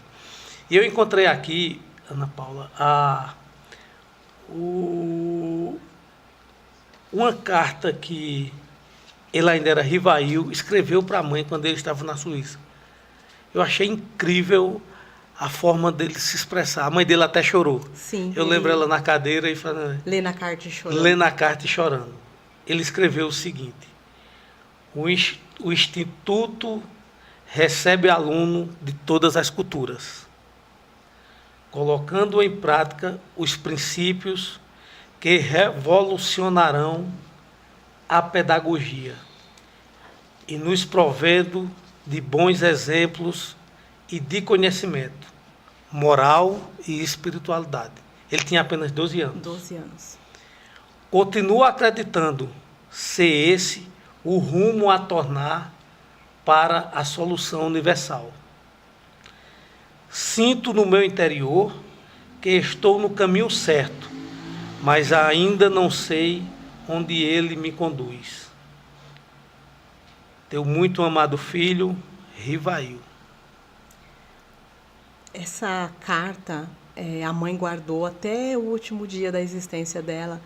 E eu encontrei aqui, Ana Paula, uma carta que ele ainda era rivail, escreveu para a mãe quando ele estava na Suíça. Eu achei incrível a forma dele se expressar. A mãe dele até chorou. Sim. Eu lembro ela na cadeira e falando... Lendo a carta e chorando. Lendo a carta e chorando. Ele escreveu o seguinte: o Instituto recebe aluno de todas as culturas, colocando em prática os princípios que revolucionarão a pedagogia e nos provendo de bons exemplos e de conhecimento, moral e espiritualidade. Ele tinha apenas 12 anos. 12 anos. Continuo acreditando ser esse o rumo a tornar para a solução universal. Sinto no meu interior que estou no caminho certo, mas ainda não sei onde ele me conduz. Teu muito amado filho, Rivail. Essa carta, a mãe guardou até o último dia da existência dela,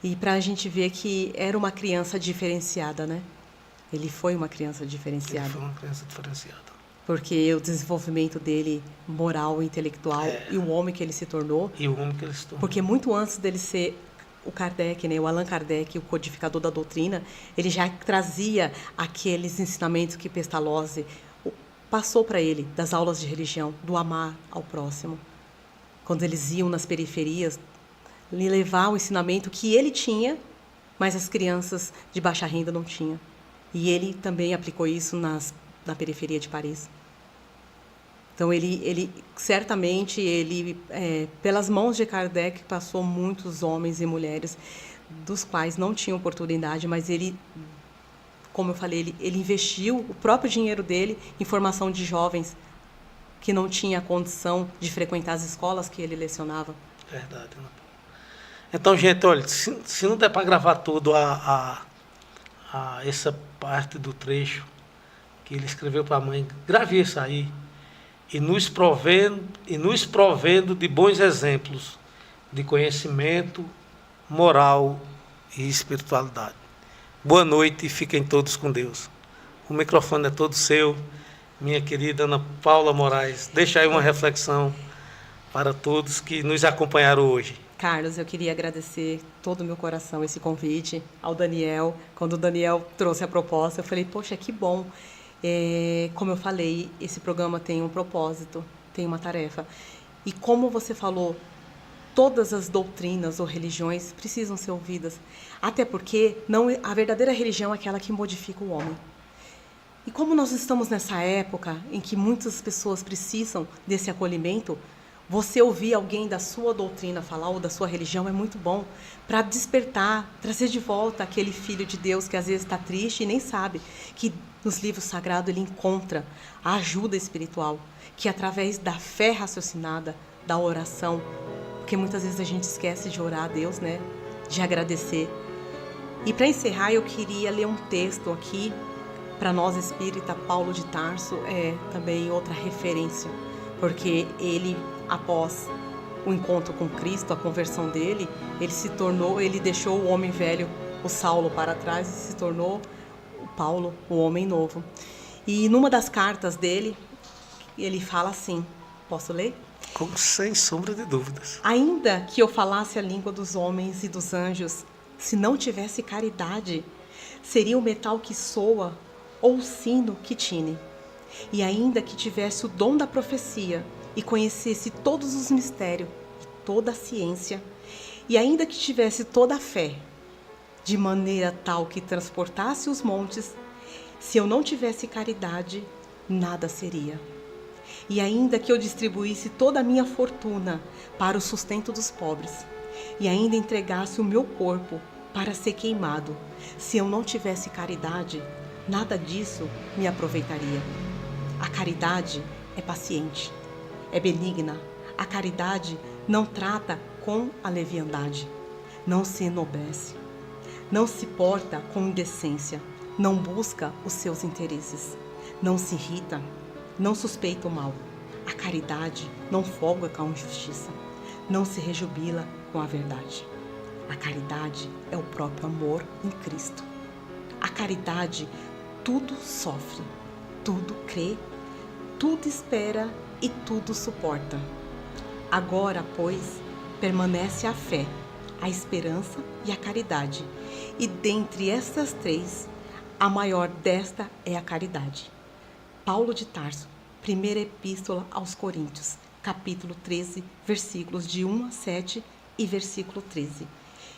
e para a gente ver que era uma criança diferenciada, né? Ele foi uma criança diferenciada. Ele foi uma criança diferenciada. Porque o desenvolvimento dele, moral, intelectual, e o homem que ele se tornou. E o homem que ele se tornou. Porque muito antes dele ser o Kardec, né, o Allan Kardec, o codificador da doutrina, ele já trazia aqueles ensinamentos que Pestalozzi passou para ele, das aulas de religião, do amar ao próximo. Quando eles iam nas periferias, lhe levar o ensinamento que ele tinha, mas as crianças de baixa renda não tinham. E ele também aplicou isso na periferia de Paris. Então, ele certamente, pelas mãos de Kardec, passou muitos homens e mulheres dos quais não tinham oportunidade, mas ele, como eu falei, ele investiu o próprio dinheiro dele em formação de jovens que não tinha condição de frequentar as escolas que ele lecionava. Verdade, Ana Paula. Então, gente, olha, se não der para gravar tudo essa parte do trecho que ele escreveu para a mãe, grave isso aí e nos provendo de bons exemplos de conhecimento, moral e espiritualidade. Boa noite e fiquem todos com Deus. O microfone é todo seu, minha querida Ana Paula Moraes. Deixa aí uma reflexão para todos que nos acompanharam hoje. Carlos, eu queria agradecer todo o meu coração esse convite ao Daniel. Quando o Daniel trouxe a proposta, eu falei, poxa, que bom. Como eu falei, esse programa tem um propósito, tem uma tarefa. E como você falou, todas as doutrinas ou religiões precisam ser ouvidas. Até porque a verdadeira religião é aquela que modifica o homem. E como nós estamos nessa época em que muitas pessoas precisam desse acolhimento, você ouvir alguém da sua doutrina falar ou da sua religião é muito bom para despertar, trazer de volta aquele filho de Deus que às vezes está triste e nem sabe que nos livros sagrados ele encontra a ajuda espiritual, que através da fé raciocinada, da oração, porque muitas vezes a gente esquece de orar a Deus, né? De agradecer. E para encerrar, eu queria ler um texto aqui, para nós espírita. Paulo de Tarso é também outra referência, porque ele, após o encontro com Cristo, a conversão dele, ele deixou o homem velho, o Saulo, para trás e se tornou o Paulo, o homem novo. E numa das cartas dele, ele fala assim, posso ler? Sem sombra de dúvidas. Ainda que eu falasse a língua dos homens e dos anjos, se não tivesse caridade, seria o metal que soa ou o sino que tine. E ainda que tivesse o dom da profecia e conhecesse todos os mistérios e toda a ciência, e ainda que tivesse toda a fé, de maneira tal que transportasse os montes, se eu não tivesse caridade, nada seria. E ainda que eu distribuísse toda a minha fortuna para o sustento dos pobres, e ainda entregasse o meu corpo para ser queimado, se eu não tivesse caridade, nada disso me aproveitaria. A caridade é paciente, é benigna. A caridade não trata com a leviandade, não se enobrece, não se porta com indecência, não busca os seus interesses, não se irrita, não suspeita o mal. A caridade não folga com a injustiça, não se rejubila com a verdade. A caridade é o próprio amor em Cristo. A caridade tudo sofre, tudo crê, tudo espera e tudo suporta. Agora, pois, permanece a fé, a esperança e a caridade. E dentre estas três, a maior desta é a caridade. Paulo de Tarso, primeira epístola aos Coríntios, capítulo 13, versículos de 1 a 7 e versículo 13.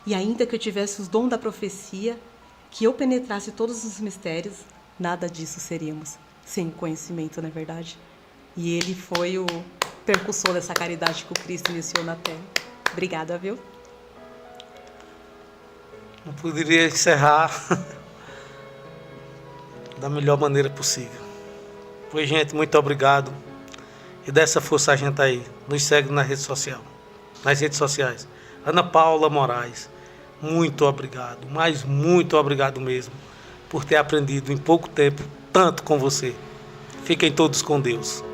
E ainda que eu tivesse os dons da profecia, que eu penetrasse todos os mistérios, nada disso seríamos sem conhecimento, não é verdade? E ele foi o percussor dessa caridade que o Cristo iniciou na terra. Obrigada, viu? Não poderia encerrar da melhor maneira possível. Pois, gente, muito obrigado. E dessa força a gente aí. Nos segue nas redes sociais. Ana Paula Moraes, muito obrigado, mas muito obrigado mesmo, por ter aprendido em pouco tempo tanto com você. Fiquem todos com Deus.